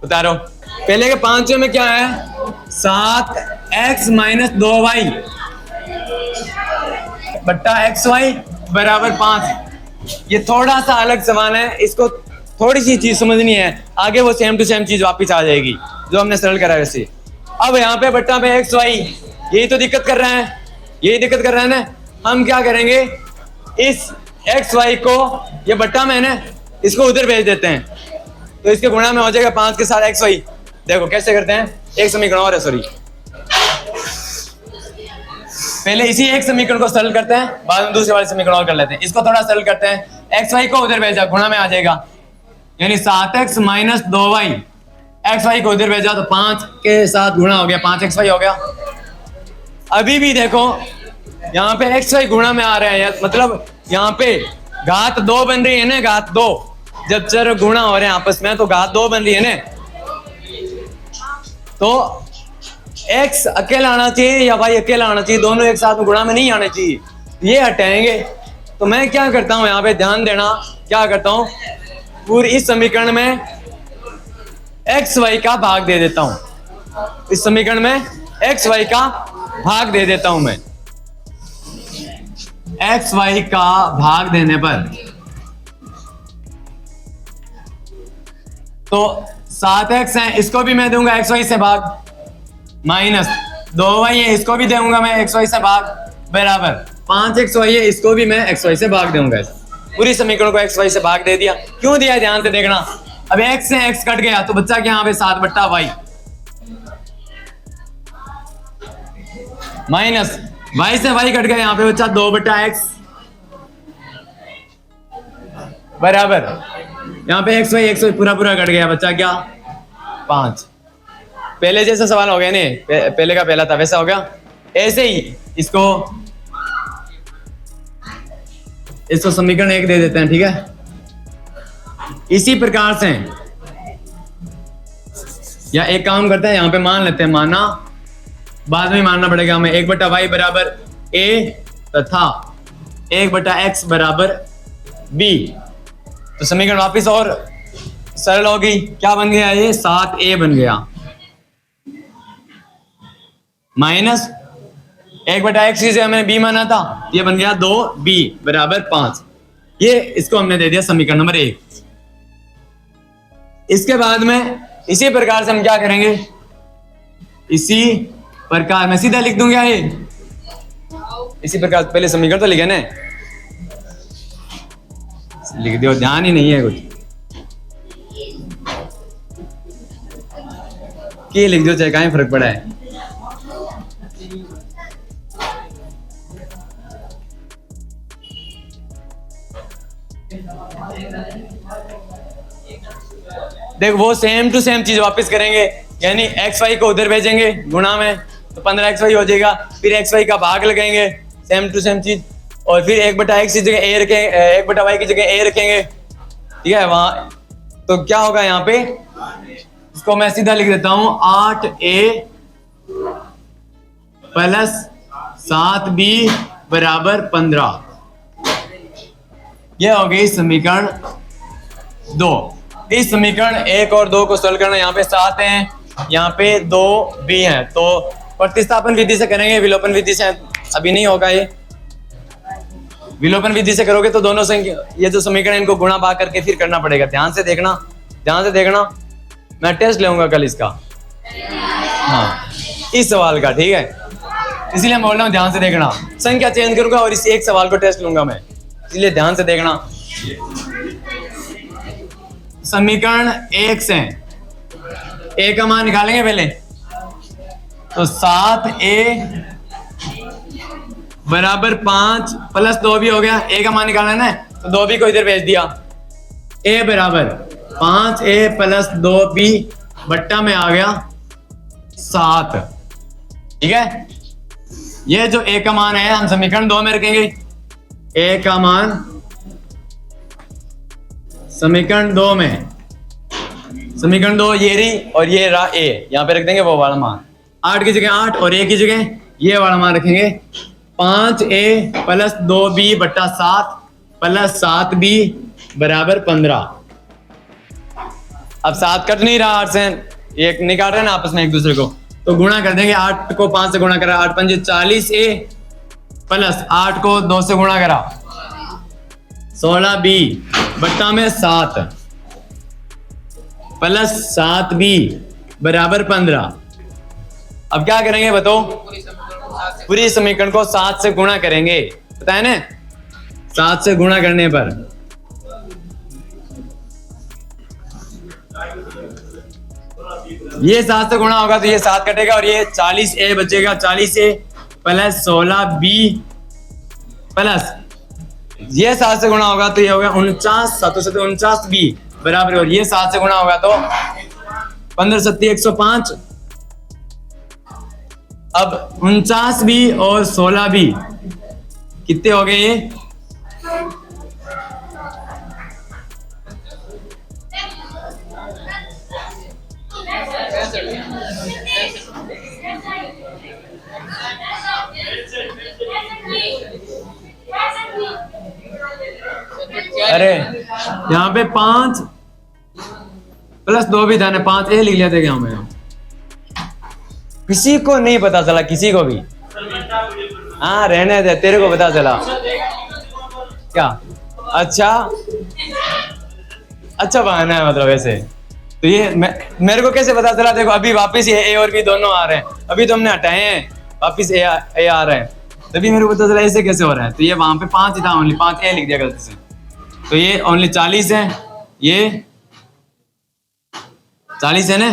Speaker 1: बता रहा हूं, पहले के 5 में क्या है, 7x माइनस 2y बट्टा xy बराबर 5। ये थोड़ा सा अलग सवाल है, इसको थोड़ी सी चीज समझनी है, आगे वो सेम टू सेम चीज वापस आ जाएगी जो हमने सरल करा वैसे। अब यहाँ पे बट्टा पे xy, यही तो दिक्कत कर रहा है, यही दिक्कत कर रहा है ना। हम क्या करेंगे, इस xy को ये बट्टा में है ना, इसको उधर भेज देते हैं, तो इसके गुणा में हो जाएगा 5 के साथ xy। देखो कैसे करते हैं, एक समीकरण और है, सॉरी, पहले इसी एक समीकरण को सरल करते हैं, बाद में दूसरे वाले समीकरण और कर लेते हैं। इसको थोड़ा सरल करते हैं, xy को उधर भेजा, गुणा में आ जाएगा, यानी 7x माइनस 2y, xy को उधर भेजा तो 5 के साथ गुणा हो गया, 5xy हो गया। अभी भी देखो यहाँ पे xy गुणा में आ रहे हैं, मतलब यहाँ पे घात 2 बन रही है ना, घात 2, जब चर गुणा हो रहे हैं आपस में तो घात 2 बन रही है ना, तो x अकेला आना चाहिए या y अकेला आना चाहिए, दोनों एक साथ में गुणा में नहीं आने चाहिए, ये हटाएंगे। तो मैं क्या करता हूं, यहाँ पे ध्यान देना, क्या करता हूं, पूरी इस समीकरण में xy का भाग दे देता हूं, इस समीकरण में xy का भाग दे देता हूं मैं। xy का भाग देने पर तो 7x है, इसको भी मैं दूंगा xy से भाग, माइनस 2y है, इसको भी दूंगा मैं xy से भाग, बराबर 5xy है, इसको भी मैं xy से भाग दूंगा। पूरी समीकरण को xy से भाग दे दिया, क्यों दिया ध्यान से देखना। अब x से x कट गया तो बच्चा क्या, यहाँ पे 7/y, माइनस y से y कट गया, यहाँ पे बच्चा 2/x, बराबर यहाँ पे xy पूरा पूरा कट गया, बच्चा क्या 5। पहले जैसा सवाल हो गया नहीं, पहले का पहला था वैसा हो गया। ऐसे ही इसको समीकरण 1 दे देते हैं, ठीक है। इसी प्रकार से या एक काम करते हैं, यहाँ पे मान लेते हैं, माना बाद में मानना पड़ेगा हमें, 1/y बराबर a तथा 1/x बराबर b। तो समीकरण वापिस और सरल होगी, क्या बन गया, ये 7a बन गया, माइनस 1/x से हमने b माना था, ये बन गया 2b बराबर 5। ये इसको हमने दे दिया समीकरण नंबर 1। इसके बाद में इसी प्रकार से हम क्या करेंगे, इसी प्रकार मैं सीधा लिख दूंगा, ये इसी प्रकार पहले समीकरण तो लिखे ना, लिख दियो, ध्यान ही नहीं है कुछ, कि लिख दो चाहे कहीं फर्क पड़ा है। देख वो सेम टू सेम चीज वापस करेंगे, यानी एक्स वाई को उधर भेजेंगे गुणा में, तो 15xy हो जाएगा। फिर एक्स वाई का भाग लगाएंगे, सेम टू सेम चीज, और फिर 1/x की जगह a रखेंगे, 1/y की जगह a रखेंगे, ठीक है। वहां तो क्या होगा यहाँ पे, इसको मैं सीधा लिख देता हूं, 8a प्लस 7b बराबर 15। यह हो गई समीकरण 2। इस समीकरण 1 और 2 को सोल्व करना, यहाँ पे 7 हैं, यहाँ पे 2b हैं, तो प्रतिस्थापन विधि से करेंगे, विलोपन विधि से अभी नहीं होगा। ये विलोपन विधि से करोगे तो दोनों संख्या, ये जो समीकरण इनको गुणा भाग करके फिर करना पड़ेगा। ध्यान से देखना, ध्यान से देखना, मैं टेस्ट लूंगा कल इसका, हाँ इस सवाल का, ठीक है। इसलिए मैं बोल रहा हूँ ध्यान से देखना, संख्या चेंज करूंगा और इस एक सवाल को टेस्ट लूंगा मैं, इसलिए ध्यान से देखना। समीकरण 1 से a का मान निकालेंगे पहले, तो 7a बराबर 5 प्लस 2 भी हो गया, a का मान निकालना है ना, तो 2b को इधर भेज दिया। a बराबर 5a प्लस 2b बट्टा में आ गया 7, ठीक है। ये जो a का मान है हम समीकरण 2 में रखेंगे, a का मान समीकरण 2 में, समीकरण 2 ये रही और ये रहा a, यहाँ पे रख देंगे वो वाला मान, 8 की जगह 8 और a की जगह ये वाला मान रखेंगे। 5a प्लस 2b बट्टा 7 प्लस 7b बराबर 15। अब 7 कट नहीं रहा, 8 से एक निकाल रहे हैं ना आपस में एक दूसरे को, तो गुणा कर देंगे। 8 को 5 से गुणा करा, 8 पंजे 40a प्लस 8 को 2 से गुणा करा 16b बट्टा में 7 प्लस 7b बराबर 15। अब क्या करेंगे बताओ, पूरी समीकरण को 7 से गुणा करेंगे, पता है ना, 7 से गुणा करने पर ये 7 से गुणा होगा तो ये 7 कटेगा और ये 40a बचेगा। 40a प्लस 16b प्लस ये 7 से गुणा होगा तो ये होगा 49, 7 से 49b बराबर, और ये 7 से गुणा होगा तो 15 सत्ती 105। अब 49b और 16b कितने हो गए ये, अरे यहाँ पे 5 प्लस 2 भी था ना, 5a लिख लिया था क्या मैं, किसी को नहीं पता चला, किसी को भी, हाँ रहने दे, तेरे को पता चला क्या, अच्छा अच्छा बहाना है मतलब ऐसे। तो ये मेरे को कैसे पता चला, देखो अभी वापस ये a और b दोनों आ रहे हैं, अभी तो हमने हटाए हैं, वापस a आ रहे हैं, तभी मेरे को पता चला ऐसे कैसे हो रहा है। तो ये वहां पे 5 ही था, ओनली 5a लिख दिया गलती से, तो ये ओनली 40 है, ये 40 है ना।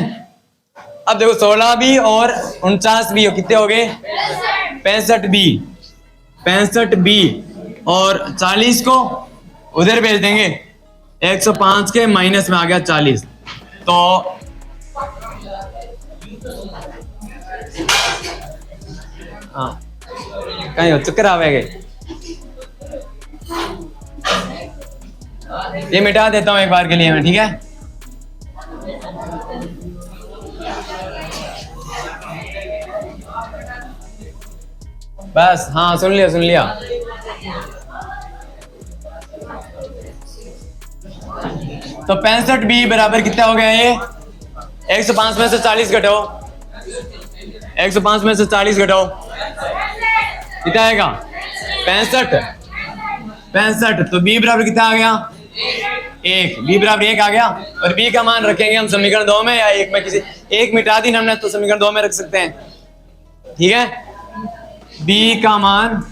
Speaker 1: अब देखो 16b और 49b कितने हो गए, 65b और 40 को उधर भेज देंगे, 105 के माइनस में आ गया 40, तो हाँ कहीं हो चक्कर आवेगा, ये मिटा देता हूं एक बार के लिए मैं, ठीक है। बस हाँ सुन लिया, सुन लिया। तो 65b बराबर कितना हो गया, ये 105 में से 40 घटाओ, 105 में से 40 घटाओ कितना आएगा, 65। तो b बराबर कितना आ गया, 1, b बराबर 1 आ गया, और b का मान रखेंगे हम समीकरण 2 में, या 1 में, किसी एक मिटा दी हमने तो समीकरण 2 में रख सकते हैं, ठीक है। b का मान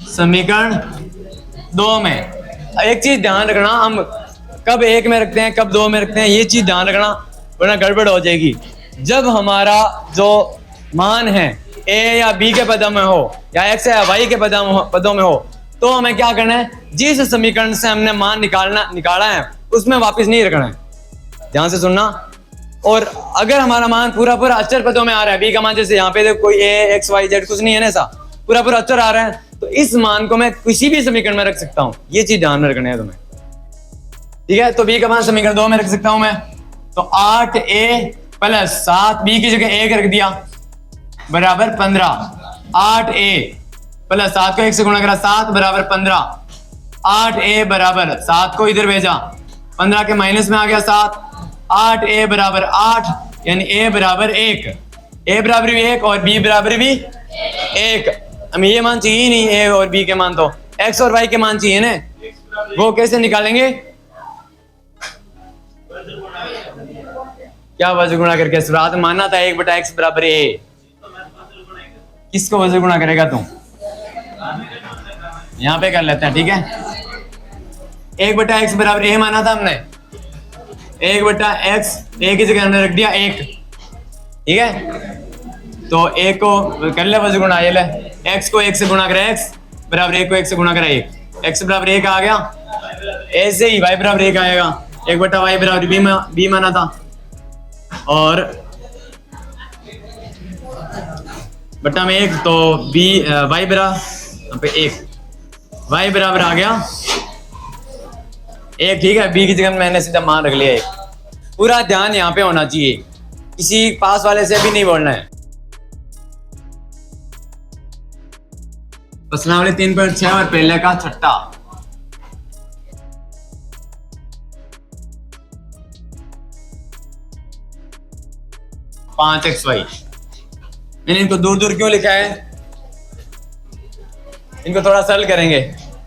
Speaker 1: समीकरण 2 में। एक चीज ध्यान रखना, हम कब 1 में रखते हैं कब 2 में रखते हैं, ये चीज ध्यान रखना, वरना गड़बड़ हो जाएगी। जब हमारा जो मान है a या b के पदों में हो, या x या y के पदों में हो, तो हमें क्या करना है, जिस समीकरण से हमने मान निकाला है उसमें वापस नहीं रखना है। ध्यान से सुनना। और अगर हमारा मान पूरा पूरा अचर पदों में आ रहा है, बी का मान जैसे यहाँ पे कोई ए एक्स वाई जेड कुछ नहीं है ना, ऐसा पूरा पूरा अचर आ रहा है, तो इस मान को मैं किसी भी समीकरण में रख सकता हूँ। ये चीज ध्यान में रखना है तुम्हें, ठीक है। तो बी का मान समीकरण 2 में रख सकता हूं मैं। तो 8a प्लस 7b की जगह 1 रख दिया बराबर 15। 8a प्लस 7 को 1 से गुणा करा, 7 बराबर 15। 8a बराबर 7 को इधर भेजा, 15 के माइनस में आ गया 7। 8a बराबर 8 यानी a बराबर 1। a बराबर भी 1 और b बराबर भी 1। हमें ये मान चाहिए ही नहीं, a और b के मान, तो x और y के मान चाहिए ना। वो कैसे निकालेंगे, क्या वजह गुणा करके? सुरात मानना था 1/x बराबर a। किसको वजह गुणा करेगा तुम? यहां पे कर लेते हैं, ठीक है। 1/x बराबर a माना था हमने, 1/x a की जगह हमने रख दिया 1, ठीक है। तो a को कर ले वजह गुणा, ये ले x को 1 से गुणा करें, x बराबर 1 को 1 से गुणा करें 1, x बराबर 1 आ गया। ऐसे ही y बराबर 1 आएगा, 1/y बराबर b माना था, और बट्टा में 1, तो b y बराबर यहाँ पे 1, y बराबर आ गया 1, ठीक है। b की जगह मैंने सीधा मान रख लिया 1। पूरा ध्यान यहाँ पे होना चाहिए, किसी पास वाले से भी नहीं बोलना है। प्रश्नावली 3.6 और पहले का छठा। पांच एक्स वाई, मैंने इनको दूर दूर क्यों लिखा है, इनको थोड़ा सरल करेंगे,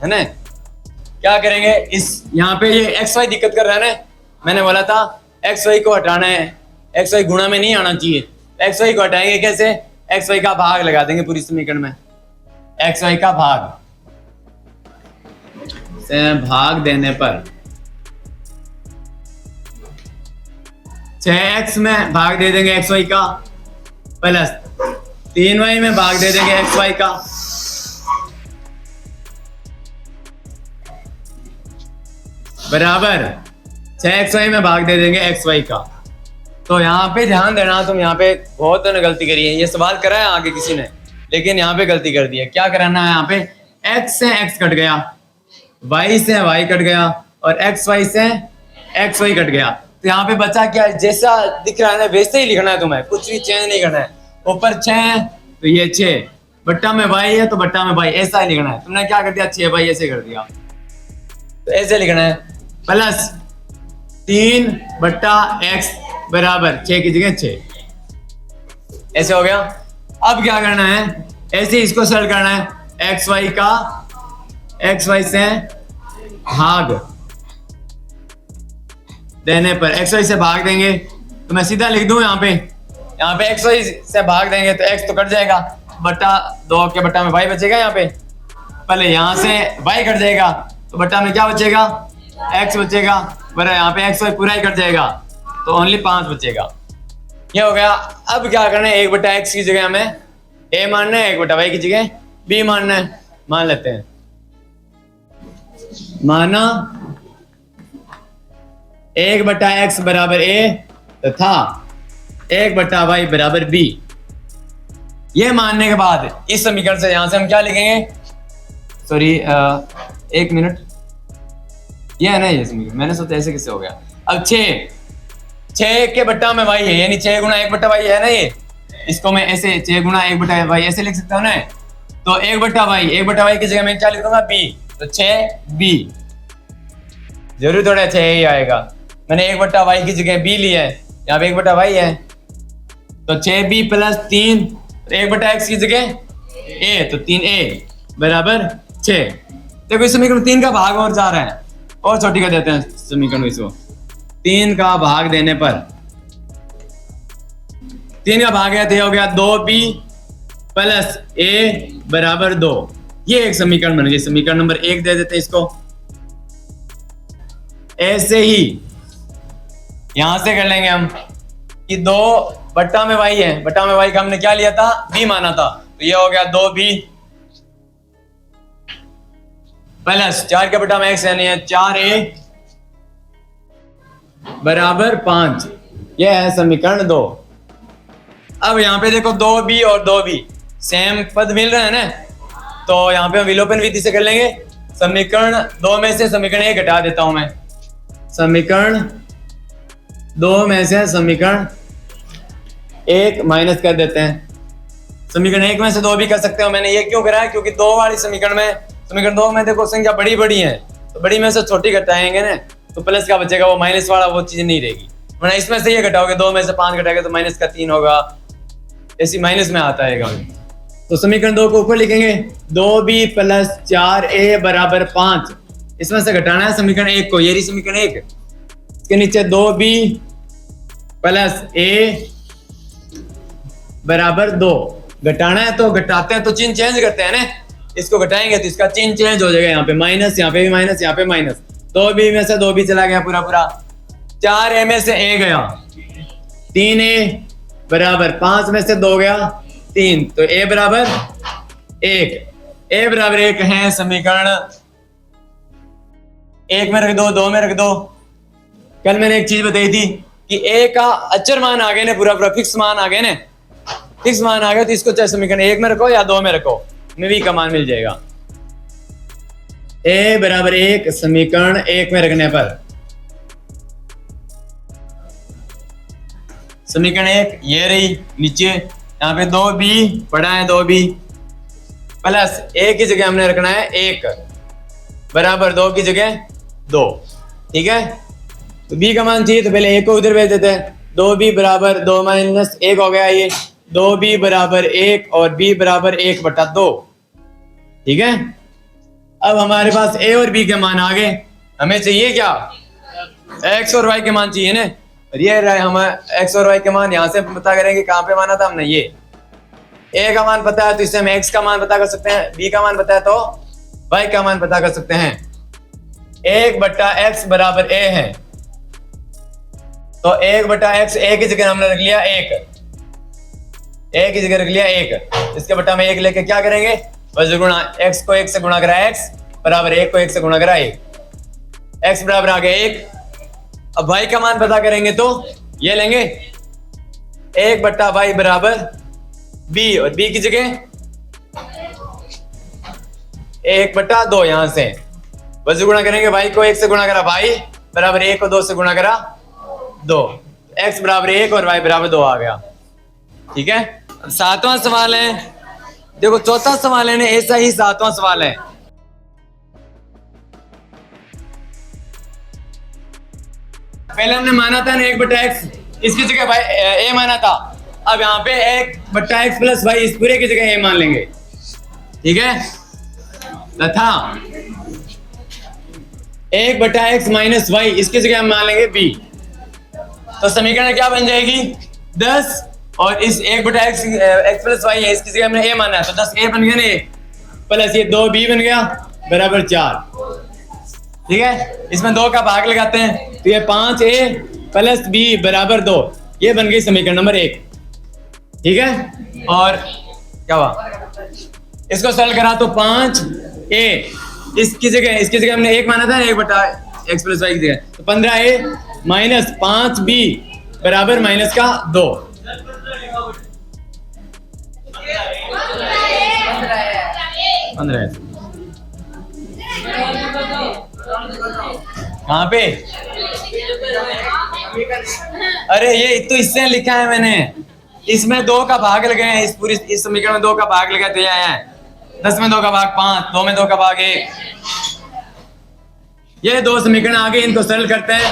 Speaker 1: है ना। क्या करेंगे, इस यहाँ पे ये एक्स वाई दिक्कत कर रहा है ना। मैंने बोला था एक्स वाई को हटाना है, एक्स वाई गुणा में नहीं आना चाहिए। एक्स वाई को हटाएंगे कैसे, एक्स वाई का भाग लगा देंगे पूरी समीकरण में। एक्स वाई का भाग से भाग देने पर 6x में भाग दे देंगे एक्स वाई का, प्लस 3y में भाग दे देंगे एक्स वाई का, बराबर 6xy में भाग दे देंगे एक्स वाई का। तो यहाँ पे ध्यान देना, तुम यहाँ पे बहुत गलती करी है। ये सवाल करा है आगे किसी ने, लेकिन यहाँ पे गलती कर दी है। क्या कराना है, यहाँ पे x से x कट गया, y से y कट गया, और xy से xy कट गया। तो यहाँ पे बचा क्या, जैसा दिख रहा है ना वैसे ही लिखना है तुम्हें, कुछ भी चेंज नहीं करना है। ऊपर 6 है तो ये 6, बट्टा में y है तो बट्टा में y, ऐसा ही लिखना है। तुमने क्या कर दिया, 6y ऐसे कर दिया, तो ऐसे लिखना है। प्लस 3/x बराबर 6 की जगह 6, ऐसे हो गया। अब क्या करना है, ऐसे इसको सरल करना है, xy से भाग देने पर, xy से भाग देंगे तो मैं सीधा लिख दूं यहाँ पे xy से भाग देंगे तो x तो कट जाएगा, बट्टा 2 के बट्टा में y बचेगा। यहाँ पे पहले यहाँ से y कट जाएगा तो बट्टा में क्या बचेगा, x बचेगा, बराबर यहाँ पे xy पूरा ही कट जाएगा तो ओनली 5 बचेगा। ये हो गया। अब क्या करना है, 1/x की जगह हमें a मानना है, 1/y की जगह b मानना है। मान लेते हैं, माना 1/x बराबर a तथा 1/y बराबर b। ये मानने के बाद इस समीकरण से यहां से हम क्या लिखेंगे, सॉरी 1 मिनट, ये है ना ये समीकरण, मैंने सोचा ऐसे कैसे हो गया। अब 6 के बट्टा में y है, यानी 6 गुणा 1/y है ना ये, इसको मैं ऐसे 6 गुणा 1/y ऐसे लिख सकता हूँ ना। तो 1/y की जगह मैं क्या लिखूंगा, b, तो 6b, जरूर थोड़ा 6 ही आएगा। मैंने 1/y की जगह b लिया है, यहाँ पे 1/y है तो 6b प्लस 3, 1/x की जगह a, तो 3a बराबर 6। देखो इस समीकरण 3 का भाग और जा रहा है, और छोटी कर देते हैं समीकरण इसको। 3 का भाग देने पर 3 का भाग है, हो गया 2b प्लस a बराबर 2। ये एक समीकरण बन गई, समीकरण नंबर 1 दे देते हैं इसको। ऐसे ही यहां से कर लेंगे हम कि 2 बट्टा में y है, बट्टा में y का हमने क्या लिया था, b माना था, तो ये हो गया 2b प्लस 4 का बटा में x यानी है 4a बराबर 5। यह है समीकरण 2। अब यहाँ पे देखो 2b और 2b सेम पद मिल रहा है ना, तो यहाँ पे हम विलोपन विधि से कर लेंगे। समीकरण 2 में से समीकरण 1 घटा देता हूं मैं। समीकरण 2 में से समीकरण 1 माइनस कर देते हैं। समीकरण 1 में से 2 भी कर सकते हो। मैंने ये क्यों करा है, क्योंकि 2 वाली समीकरण 2 में देखो संख्या बड़ी बड़ी है, तो बड़ी में से छोटी घटाएंगे ना, तो प्लस का बचेगा, वो माइनस वाला वो चीज नहीं रहेगी। वरना इसमें से ये घटाओगे, 2 में से 5 घटाओगे तो माइनस का 3 होगा, ऐसी माइनस में आता है। तो समीकरण 2 को ऊपर लिखेंगे, 2b प्लस 4a बराबर 5। इसमें से घटाना है समीकरण 1 को, ये रही समीकरण 1। इसके नीचे 2b प्लस a बराबर 2 घटाना है, तो घटाते हैं तो चिन्ह चेंज करते हैं ना। इसको घटाएंगे तो इसका चिन्ह चेंज हो जाएगा, यहाँ पे माइनस, यहाँ पे भी माइनस, यहाँ पे माइनस। 2b में से 2b चला गया पूरा पूरा, 4a में से a गया, 3a बराबर 5 में से 2 गया 3, तो a बराबर 1। a बराबर 1 है समीकरण 1 में रख दो, 2 में रख दो। कल मैंने एक चीज बताई थी कि a का अचर मान आ गए ना, पूरा पूरा फिक्स मान आ गए ना, फिक्स मान आ गया, तो इसको चाहे समीकरण 1 में रखो या 2 में रखो, में भी का मान मिल जाएगा। a बराबर 1 समीकरण 1 में रखने पर समीकरण 1 ये रही नीचे, यहाँ पे 2b पड़ा है, 2b प्लस a की जगह हमने रखना है 1 बराबर 2 की जगह 2। ठीक है, तो b का मान चाहिए तो पहले a को उधर भेज देते हैं। 2b बराबर 2 माइनस 1 हो गया, ये 2b बराबर 1 और b बराबर 1 बटा 2। ठीक है, अब हमारे पास a और b के मान आ गए। हमें चाहिए क्या, x और y के मान चाहिए ना, और ये रहा हमें x और y के मान। यहां से पता करेंगे कहां पे माना था हमने, ये a का मान पता है तो इससे हम x का मान पता कर सकते हैं, b का मान पता है तो y का मान पता कर सकते हैं। 1 बटा x बराबर a है, तो 1 बटा x a की जगह हमने रख लिया 1, a की जगह रख लिया 1, इसके बटा में 1 लेके क्या करेंगे, बस गुणा, x को 1 से गुणा करा x बराबर 1 को 1 से गुणा करा 1, x बराबर आ गया 1। अब y का मान पता करेंगे तो ये लेंगे 1 बट्टा y बराबर b, और b की जगह 1 बट्टा 2, यहां से बस गुणा करेंगे, y को 1 से गुणा करा y बराबर 1 को 2 से गुणा करा 2, x बराबर 1 और y बराबर 2 आ गया। ठीक है, अब 7वां सवाल है, देखो 4था सवाल है ना, ऐसा ही 7वां सवाल है। पहले हमने माना था ना 1 बटा x, इसकी जगह a माना था। अब यहाँ पे 1 बटा x प्लस y, इस पूरे की जगह a मान लेंगे। ठीक है, तथा 1 बटा x माइनस y, इसकी जगह हम मान लेंगे b। तो समीकरण क्या बन जाएगी, 10, और इस 1 बटा x प्लस y है, इसकी जगह हमने a माना है, तो 10a बन गया ना, प्लस ये 2b बन गया बराबर 4। ठीक है, इसमें 2 का भाग लगाते हैं, तो ये 5a प्लस b बराबर 2, ये बन गई समीकरण नंबर 1। ठीक है, और क्या हुआ, इसको सॉल्व करा तो 5a, इसकी जगह हमने 1 माना था, 1 बटा x प्लस y की जगह, तो 15a माइनस 5b बराबर माइनस का 2। 15 कहाँ पे, अरे ये तो इससे लिखा है मैंने, इसमें 2 का भाग लगे हैं, इस समीकरण में 2 का भाग लगा तो यह है 10 में 2 का भाग 5, 2 में 2 का भाग 1। ये 2 समीकरण आगे, इनको सरल करते हैं।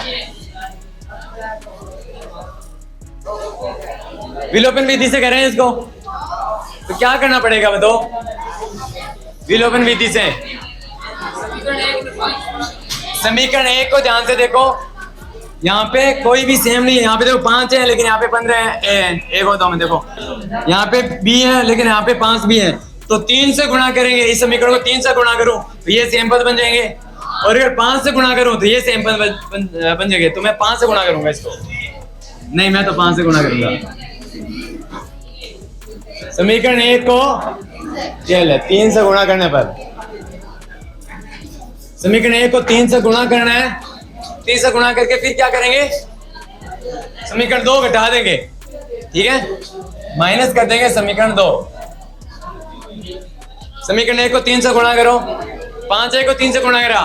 Speaker 1: विलोपन विधि से करें इसको, तो क्या करना पड़ेगा बताओ, विलोपन विधि से समीकरण 1 को ध्यान से देखो, यहाँ पे कोई भी सेम नहीं है। यहाँ पे देखो 5 है लेकिन यहाँ पे 15 है, ए है, 1 और 2 में देखो यहाँ पे b है लेकिन यहाँ पे 5 भी है, तो 3 से गुणा करेंगे। इस समीकरण को 3 से गुणा करूं तो ये सेम पद बन जाएंगे, और अगर 5 से गुणा करूं तो ये सेम पद बन जाएंगे। तो मैं 5 से गुणा करूंगा इसको, नहीं मैं तो 5 से गुणा करूंगा। समीकरण 1 को चल 3 से गुणा करने पर समीकरण 1 को 3 से गुणा करना है, 3 से गुणा करके फिर क्या करेंगे, समीकरण 2 घटा देंगे, ठीक है, माइनस कर देंगे समीकरण 2। समीकरण 1 को 3 से गुणा करो, 5a को 3 से गुणा करा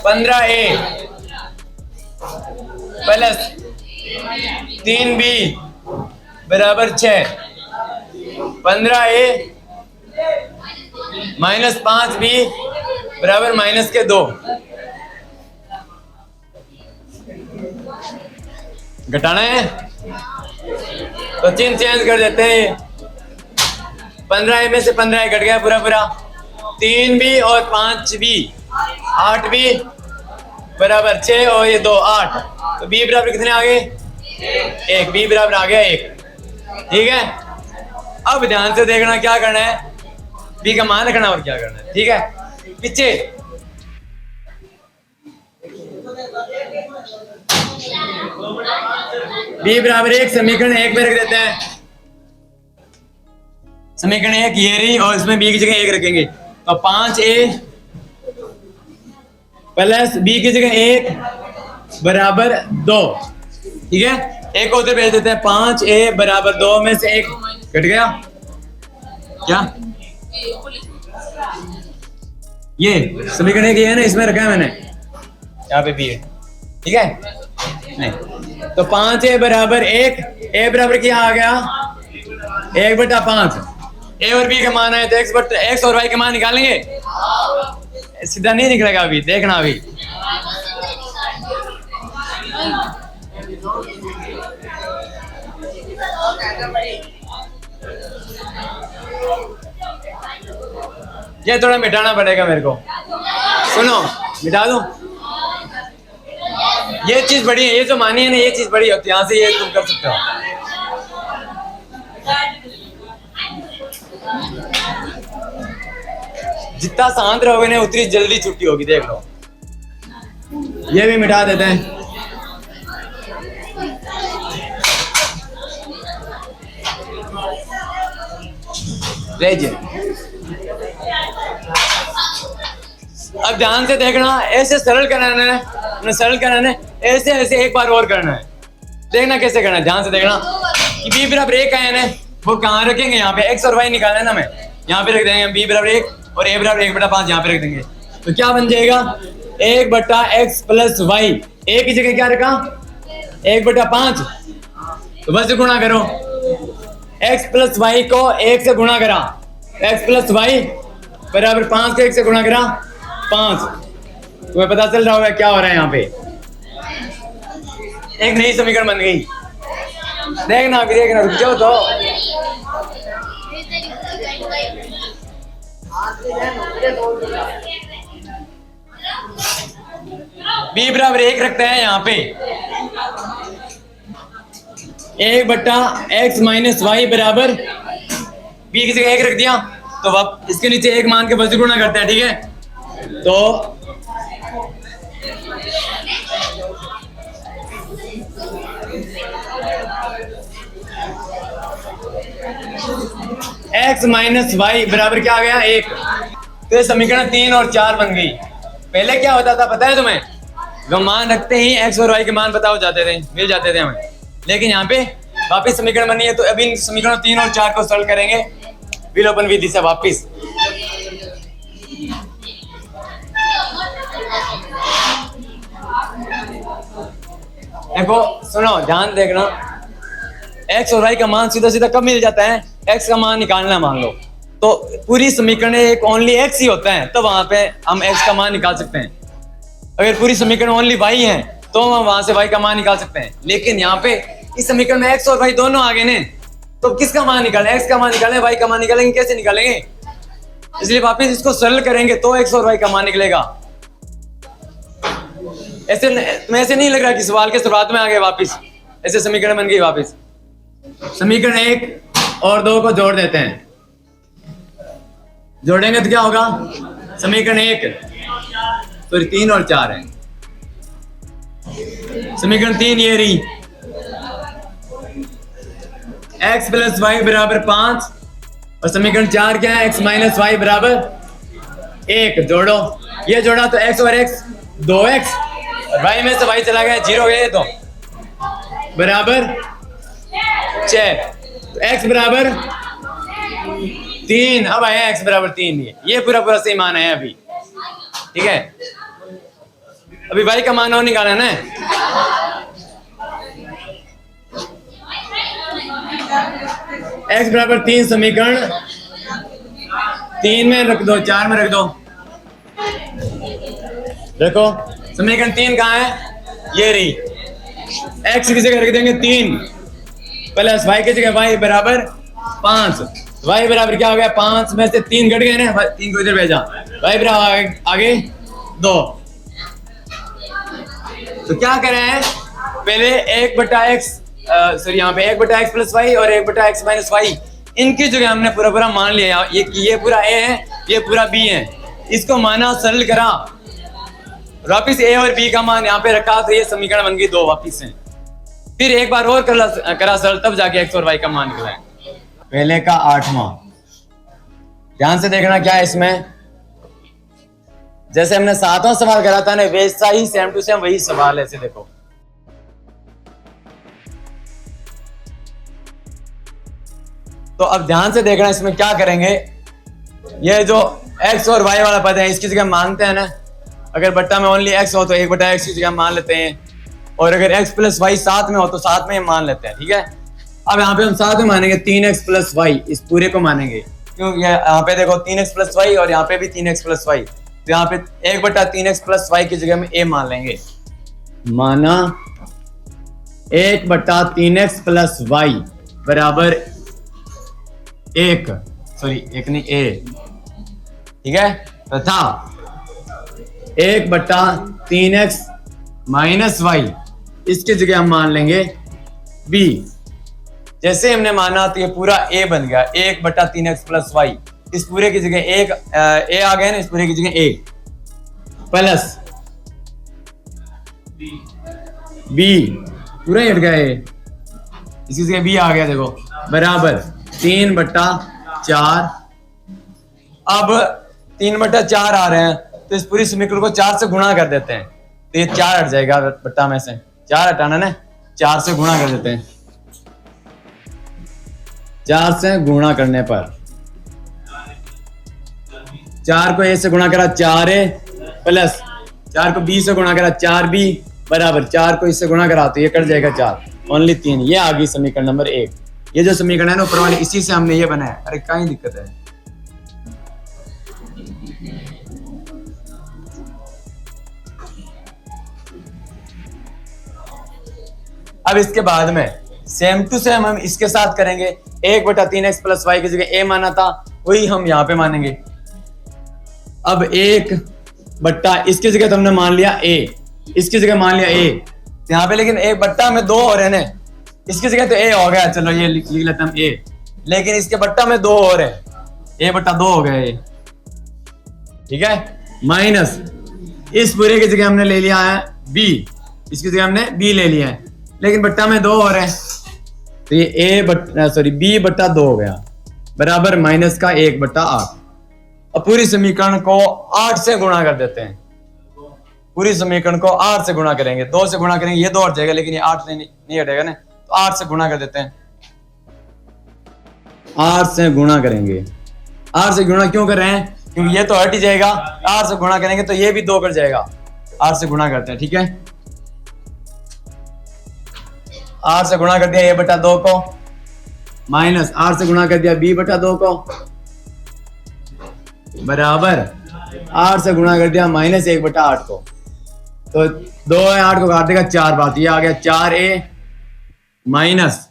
Speaker 1: 15a प्लस 3b बराबर 6, 15a माइनस 5b बराबर माइनस के 2। घटाना है तो चिन्ह चेंज कर देते हैं, 15a में से 15a घट गया पूरा पूरा, 3b और 5b 8b बराबर 6 और ये 2 8, तो b बराबर कितने आ गए 1, b बराबर आ गया 1, ठीक है। अब ध्यान से देखना क्या करना है, b का मान रखना और क्या करना है, ठीक है। पीछे b बराबर 1 समीकरण 1 में रख देते हैं, समीकरण 1 ये रही और इसमें b की जगह 1 रखेंगे, तो 5a प्लस b की जगह 1 बराबर 2, ठीक है। एक को उधर भेज देते हैं, 5a बराबर 2 में से 1 घट गया, क्या ये समीकरण 1 ये है ना, इसमें रखा है मैंने, यहाँ पे b है, ठीक है। नहीं तो 5a बराबर 1, a बराबर क्या आ गया 1/5, a और b का मान है तो x और y के मान निकालेंगे, सीधा नहीं निकलेगा अभी, देखना अभी। ये थोड़ा मिटाना पड़ेगा मेरे को, सुनो मिटा दूं, ये चीज बड़ी है, ये जो मानी है ना ये चीज बड़ी होती है, यहाँ से ये तुम कर सकते हो। जितना शांत रहोगे ना उतनी जल्दी छुट्टी होगी, देख लो। ये भी मिटा देते हैं, अब ध्यान से देखना, ऐसे सरल कराना है, सरल कराना है, ऐसे ऐसे एक बार और करना है, देखना कैसे करना है, ध्यान से देखना कि b बराबर 1 है ना, वो कहाँ रखेंगे, यहाँ पे x और y निकालना है ना, मैं यहाँ पे रख देंगे b बराबर 1 और a बराबर 1/5 यहाँ पे रख देंगे, तो क्या बन जाएगा 1/x प्लस y, a की जगह क्या रखा 1/5, तो बस गुणा करो, x प्लस y को 1 से गुणा करा, x प्लस y बराबर 5 को 1 से गुणा करा 5, तुम्हें पता चल रहा होगा क्या हो रहा है यहाँ पे, एक नई समीकरण बन गई, देखना अभी, देखना रुक जाओ तो। b बराबर 1 रखते हैं यहाँ पे, 1/x माइनस y बराबर b की जगह 1 रख दिया, तो अब इसके नीचे 1 मान के बस गुणा करते हैं, ठीक है। तो x माइनस वाई बराबर क्या आ गया 1, तो समीकरण 3 और 4 बन गई। पहले क्या होता था पता है तुम्हें, हम मान रखते ही x और y के मान पता हो जाते थे, मिल जाते थे हमें, लेकिन यहाँ पे वापस समीकरण बनी है, तो अभी इन समीकरण 3 और 4 को सरल करेंगे विलोपन विधि से वापस। देखो सुनो ध्यान देखना, x और y का मान सीधा सीधा कब मिल जाता है, x का मान निकालना मान लो, तो पूरी समीकरण एक ओनली x ही होता है, तो वहां पे हम x का मान निकाल सकते हैं। अगर पूरी समीकरण ओनली y है तो हम वहां से y का मान निकाल सकते हैं, लेकिन यहाँ पे इस समीकरण में x और y दोनों आ गए ने, तो किसका मान निकालें, x का मान निकालें, y का मान निकालेंगे, कैसे निकालेंगे, इसलिए वापस इसको सरल करेंगे तो x और y का मान निकलेगा। ऐसे तुम्हें ऐसे नहीं लग रहा कि सवाल के शुरुआत में आ गए वापस, ऐसे समीकरण बन गई वापस। समीकरण 1 और 2 को जोड़ देते हैं, जोड़ेंगे तो क्या होगा, समीकरण 1 फिर 3 और 4 है, समीकरण 3 ये रही, x प्लस वाई बराबर 5, और समीकरण 4 क्या है, x माइनस वाई बराबर 1 जोड़ो, ये जोड़ा तो x और x 2x, और y में से y चला गया 0 गए तो बराबर 6, तो x बराबर 3। अब आया x बराबर 3, ये पूरा पूरा सही मान है अभी, ठीक है। अभी y का मान और निकालना ना, x बराबर 3 समीकरण 3 में रख दो, 4 में रख दो, देखो समीकरण 3 कहाँ है, ये रही। x की जगह रख देंगे 3 प्लस y की जगह y बराबर 5, y बराबर क्या हो गया, 5 में से 3 घट गए ना, 3 को इधर भेजा, y बराबर आगे 2। तो क्या कर रहे हैं, पहले 1/x सॉरी यहाँ पे 1/x प्लस वाई और 1/x माइनस वाई, इनकी जगह हमने पूरा पूरा मान लिया। ये पूरा a है, ये पूरा b है, इसको माना सरल करा, वापिस a और b का मान यहाँ पे रखा, तो ये समीकरण बन गई 2 वापिस है। फिर एक बार और करा सरल, तब जाके x और y का मान निकला है। पहले का 8वां, ध्यान से देखना क्या है इसमें, जैसे हमने 7वां सवाल करा था ना, वैसा ही सेम टू सेम वही सवाल है। ऐसे देखो, तो अब ध्यान से देखना इसमें क्या करेंगे, ये जो x और y वाला पद है इसकी जगह मानते हैं ना, अगर बट्टा में ओनली x हो तो 1/x की जगह मान लेते हैं, और अगर x प्लस वाई साथ में हो तो साथ में मान लेते हैं, ठीक है। अब यहाँ पे हम साथ में मानेंगे 3x प्लस वाई, इस पूरे को मानेंगे, क्यों यहाँ पे देखो 3x प्लस वाई और यहाँ पे भी 3x प्लस वाई, तो यहाँ पे 1/3x प्लस वाई की जगह में a मान लेंगे, माना 1/3x प्लस वाई बराबर 1, सॉरी 1 नहीं a, ठीक है, तथा 1/3x माइनस वाई, इसकी जगह हम मान लेंगे b। जैसे हमने माना तो ये पूरा a बन गया, 1/3x प्लस वाई, इस पूरे की जगह एक a आ गया ना, इस पूरे की जगह a प्लस b, पूरा ही हट गया a, इसकी जगह b आ गया, देखो बराबर 3/4। अब 3/4 आ रहे हैं, तो इस पूरी समीकरण को 4 से गुणा कर देते हैं, तो ये 4 हट जाएगा बट्टा में से, 4 हटाना ना, 4 से गुणा कर देते हैं, 4 से गुणा करने पर 4 को a से गुणा करा 4a प्लस 4 को b से गुणा करा 4b बराबर 4 को इससे गुणा करा तो ये कट जाएगा 4, ओनली 3। ये आ गई समीकरण नंबर 1। ये जो समीकरण है ना ऊपर वाले, इसी से हमने ये बनाया। अरे कहीं दिक्कत है, अब इसके बाद में सेम टू सेम हम इसके साथ करेंगे, 1/3x प्लस वाई की जगह a माना था, वही हम यहाँ पे मानेंगे। अब 1 इसकी जगह तो हमने मान लिया a, इसकी जगह मान लिया a, यहाँ पे लेकिन 1 में 2 और है ना, इसकी जगह तो a हो गया, चलो ये लिख लेते हम a, लेकिन इसके बट्टा में 2 और है, a/2 हो गया ये, ठीक है, माइनस इस पूरे की जगह हमने ले लिया है b, इसकी जगह हमने b ले लिया है, लेकिन बट्टा में 2 और है, तो ये b/2 हो गया बराबर माइनस का 1/8। अब पूरी समीकरण को 8 से गुणा कर देते हैं, पूरी समीकरण को 8 से गुणा करेंगे, 2 से गुणा करेंगे ये 2 हट जाएगा, लेकिन ये 8 नहीं हटेगा ना, तो 8 से गुणा कर देते हैं, 8 से गुणा करेंगे। 8 से गुणा क्यों कर रहे हैं, क्योंकि ये तो हट ही जाएगा, 8 से गुणा करेंगे तो ये भी 2 कट जाएगा, 8 से गुणा करते हैं, ठीक है। 8 से गुणा कर दिया a/2 को, माइनस 8 से गुणा कर दिया b/2 को, बराबर 8 से गुणा कर दिया माइनस 1/8 को, तो 2 है 8 को काट देगा 4 बात, ये आ गया 4a माइनस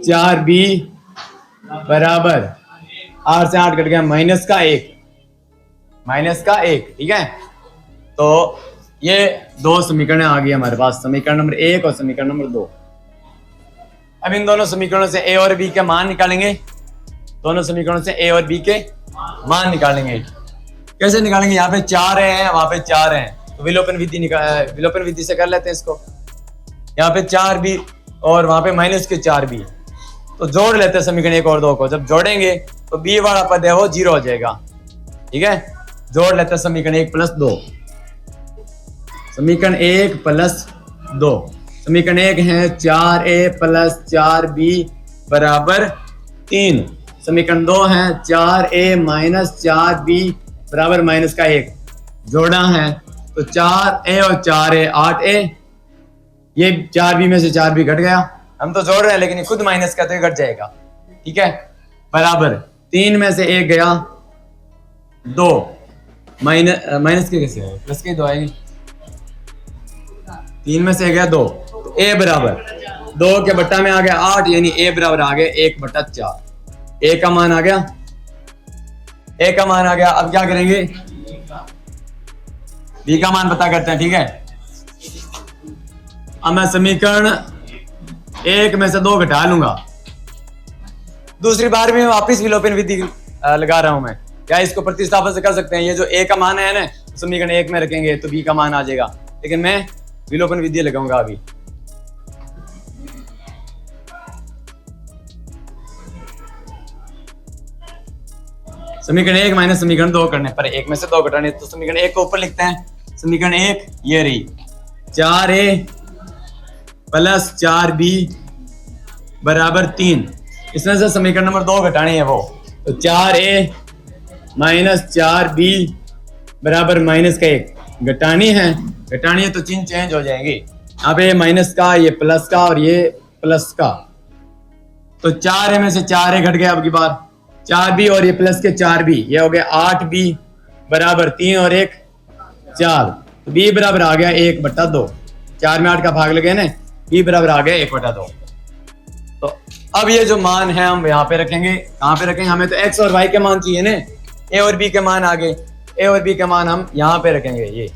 Speaker 1: 4b बराबर 8 से 8 कट गया माइनस का 1, ठीक है। तो ये 2 समीकरण आ गई हमारे पास, समीकरण नंबर 1 और समीकरण नंबर 2। अब इन दोनों समीकरणों से a और b के मान निकालेंगे, दोनों समीकरणों से a और b के मान निकालेंगे। कैसे निकालेंगे, यहाँ पे 4 हैं, वहां पे 4 हैं, तो विलोपन विधि से कर लेते हैं इसको। यहाँ पे 4b और वहां पे माइनस के 4b, तो जोड़ लेते हैं समीकरण 1 और 2 को। जब जोड़ेंगे तो b वाला पद है वो 0 हो जाएगा, ठीक है, जोड़ लेते हैं समीकरण 1 प्लस 2। समीकरण 1 प्लस 2, समीकरण 1 है 4a प्लस 4b बराबर 3। समीकरण 2 है 4a माइनस 4b बराबर माइनस का 1। जोड़ना है तो 4a और 4a 8a, ये 4b में से 4b घट गया, हम तो जोड़ रहे हैं लेकिन ये खुद माइनस का तो घट जाएगा। ठीक है, बराबर 3 में से 1 गया 2, माइनस के कैसे है, प्लस के 2 आएगी। 3 में से 1 गया 2, तो a बराबर 2 के बट्टा में आ गया 8, यानी a बराबर आ गया 1/4। a का मान आ गया, a का मान आ गया। अब क्या करेंगे, b का मान पता करते हैं। ठीक है, अब मैं समीकरण 1 में से 2 घटा लूंगा। दूसरी बार भी वापिस विलोपन विधि लगा रहा हूं मैं। क्या इसको प्रतिस्थापन से कर सकते हैं, ये जो a का मान है ना समीकरण 1 में रखेंगे तो b का मान आ जाएगा, लेकिन मैं विलोपन विधि लगाऊंगा अभी। समीकरण 1 माइनस समीकरण 2 करने पर 1 में से 2 घटाने, तो समीकरण 1 को ऊपर लिखते हैं। समीकरण 1 ये रही 4a प्लस 4b बराबर 3। इसमें से समीकरण नंबर 2 घटानी है वो, तो 4a माइनस 4b बराबर माइनस का 1 घटानी है तो चिन्ह चेंज हो जाएंगे। यहाँ पे माइनस का, ये प्लस का और ये प्लस का, तो 4a में से 4a घट गया अब की बार, 4b और ये प्लस के 4b, ये हो गया 8b बराबर 3 और 1 4, तो b बराबर आ गया 1/2। 4 में 8 का भाग लगे ना, b बराबर आ गया 1/2। तो अब ये जो मान है हम यहाँ पे रखेंगे। कहाँ पे रखेंगे, हमें तो x और y के मान चाहिए ना, a और b के मान आ गए, a और b के मान हम यहाँ पे रखेंगे। ये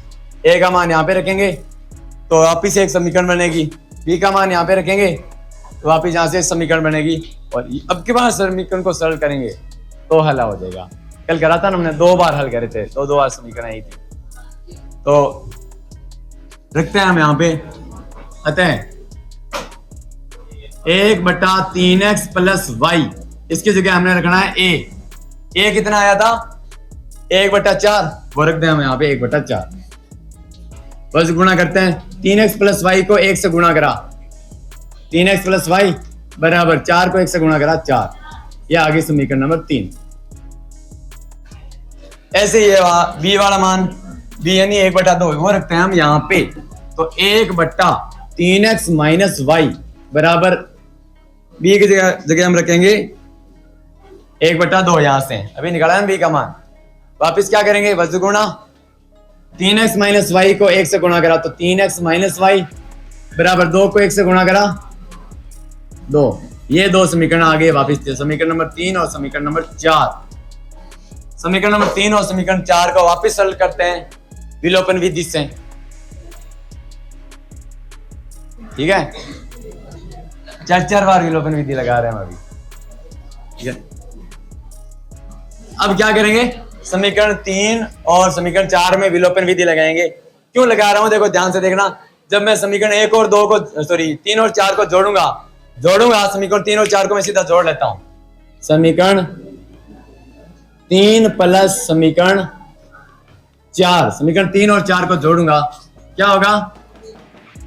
Speaker 1: a का मान यहाँ पे रखेंगे तो वापिस एक समीकरण बनेगी, b का मान यहाँ पे रखेंगे तो वापिस यहाँ से समीकरण बनेगी, और अब के बाद समीकरण को सरल करेंगे तो हल हो जाएगा। कल करा था ना हमने, 2 बार हल करे थे, 2 बार समीकरण आई थी। तो रखते हैं हम यहाँ पे, अतः 1/3x प्लस y, इसकी जगह हमने रखना है a कितना आया था 1/4, वो रखते हैं हम यहाँ पे 1/4। बस गुणा करते हैं, 3x प्लस y को 1 से गुणा करा, 3x प्लस y बराबर 4 को 1 से गुणा करा 4, ये आगे समीकरण नंबर 3। ऐसे ये b वाला मान b यानी 1/2 वो रखते हैं हम यहाँ पे, तो 1/3x माइनस y बराबर b की जगह हम रखेंगे 1/2। यहां से अभी निकाला है b का मान, वापिस क्या करेंगे, वज्र गुणा, 3x माइनस y को 1 से गुणा करा तो 3x माइनस y बराबर 2 को 1 से गुणा करा 2, ये 2 समीकरण आ गए वापिस थे, समीकरण नंबर 3 और समीकरण नंबर 4। समीकरण नंबर 3 और समीकरण 4 को वापिस सरल करते हैं विलोपन विधि से। ठीक है, 4 बार विलोपन विधि लगा रहे हैं हम अभी। ठीक है, अब क्या करेंगे, समीकरण 3 और समीकरण 4 में विलोपन विधि लगाएंगे। क्यों लगा रहा हूं, देखो ध्यान से देखना, जब मैं समीकरण 1 और 2 को 3 और 4 को जोड़ूंगा समीकरण 3 और 4 को मैं सीधा जोड़ लेता हूं। समीकरण 3 प्लस समीकरण 4, समीकरण 3 और 4 को जोड़ूंगा, क्या होगा,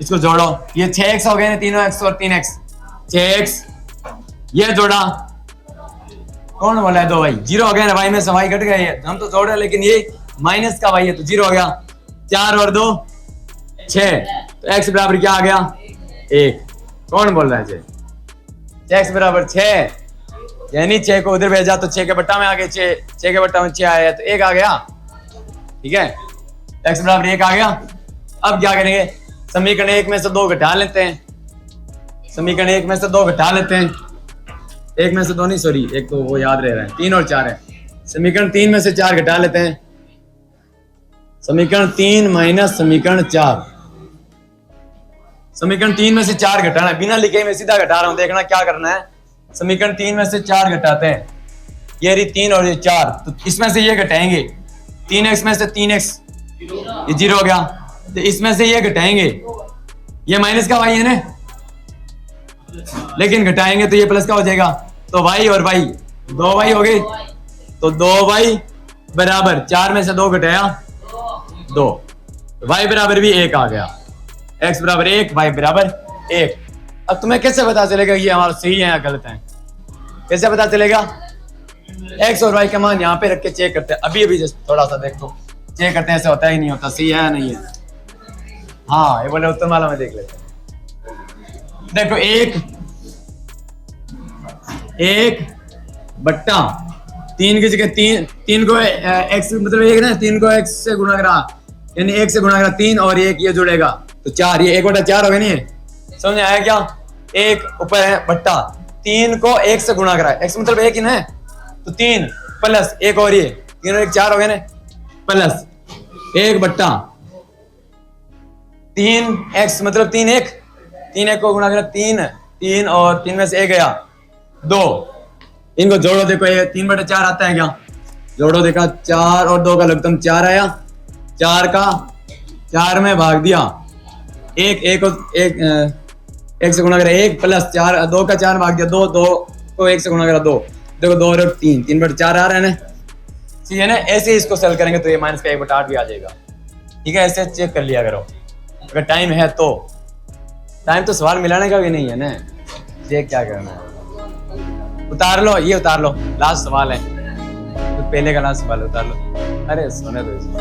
Speaker 1: इसको जोड़ो, ये 6x हो गए ना, तीनों x और 3x, 6x ये जोड़ा, कौन बोला है 2y, 0 हो गया ना, y में से y घट गया, हम तो जोड़ रहे हैं लेकिन ये माइनस का y है तो 0 हो गया, 4 और 2 6, तो x बराबर क्या आ गया 1, कौन बोल रहा है x बराबर 6, यानी 6 को उधर भेजा तो 6 के बट्टा में आ गए, 6 के बट्टा में 6 आया तो 1 आ गया। ठीक है, x बराबर 1 आ गया। अब क्या करेंगे, समीकरण 1 में से 2 घटा लेते हैं, समीकरण 1 में से 2 घटा लेते हैं, 1 में से 2 नहीं, सॉरी एक तो वो याद रह रहा है, 3 और 4 है। समीकरण 3 में से 4 घटा लेते हैं, समीकरण 3 माइनस समीकरण 4, समीकरण 3 में से 4 घटाना, बिना लिखे मैं सीधा घटा रहा हूं, देखना क्या करना है। समीकरण 3 में से 4 घटाते हैं, ये रही 3 और ये 4, तो इसमें से ये घटाएंगे, 3x में से 3x ये 0 हो गया, तो इसमें से ये घटाएंगे, ये माइनस का y है ना, लेकिन घटाएंगे तो ये प्लस का हो जाएगा, तो y और y 2y हो गए, तो 2y बराबर 4 में से 2 घटाया 2, y बराबर भी 1 आ गया, x बराबर 1, y बराबर 1। अब तुम्हें कैसे पता चलेगा ये हमारा सही है या गलत है? कैसे पता चलेगा? x और y का मान यहाँ पे रख के चेक करते हैं। अभी अभी थोड़ा सा देखो, चेक करते हैं, ऐसे होता ही नहीं होता, सही है या नहीं है। हाँ, ये बोले उत्तर माला में देख लेते हैं। देखो 1 बट्टा 3 की जगह 3 को x मतलब 1 ना, 3 को x से गुणा करा, यानी 1 से गुणा करा 3 और 1 ये जुड़ेगा तो 4, ये 1 बटा 4 हो गया नहीं? समझ में आया क्या? 1 ऊपर है बट्टा 3 को 1 से गुणा करा, x मतलब 1 ही ना है, तो 3 प्लस 1 और ये 3 और 1 4 हो गया ना, प्लस 1 बट्टा 3x मतलब 3 1 को गुणा करा 3 और 3 में से 1 गया 2, इनको जोड़ो, देखो ये 3 बटे 4 आता है क्या? जोड़ो, देखा 4 और 2 का लघुत्तम 4 आया, 4 का 4 में भाग दिया 1 से गुणा करा 1 प्लस 4, 2 का 4 भाग दिया 2 को 1 से गुणा करा 2, देखो 2 और 3 बटे 4 आ रहा है ना, ठीक है ना? ऐसे इसको सेल करेंगे तो ये माइनस का 1 बटा 8 भी आ जाएगा। ठीक है, ऐसे चेक कर लिया करो अगर टाइम है तो। टाइम तो सवाल मिलाने का भी नहीं है ना, चेक क्या करना है। उतार लो, ये उतार लो, लास्ट सवाल है तो, पहले का लास्ट सवाल उतार लो। अरे सुने दो इसको।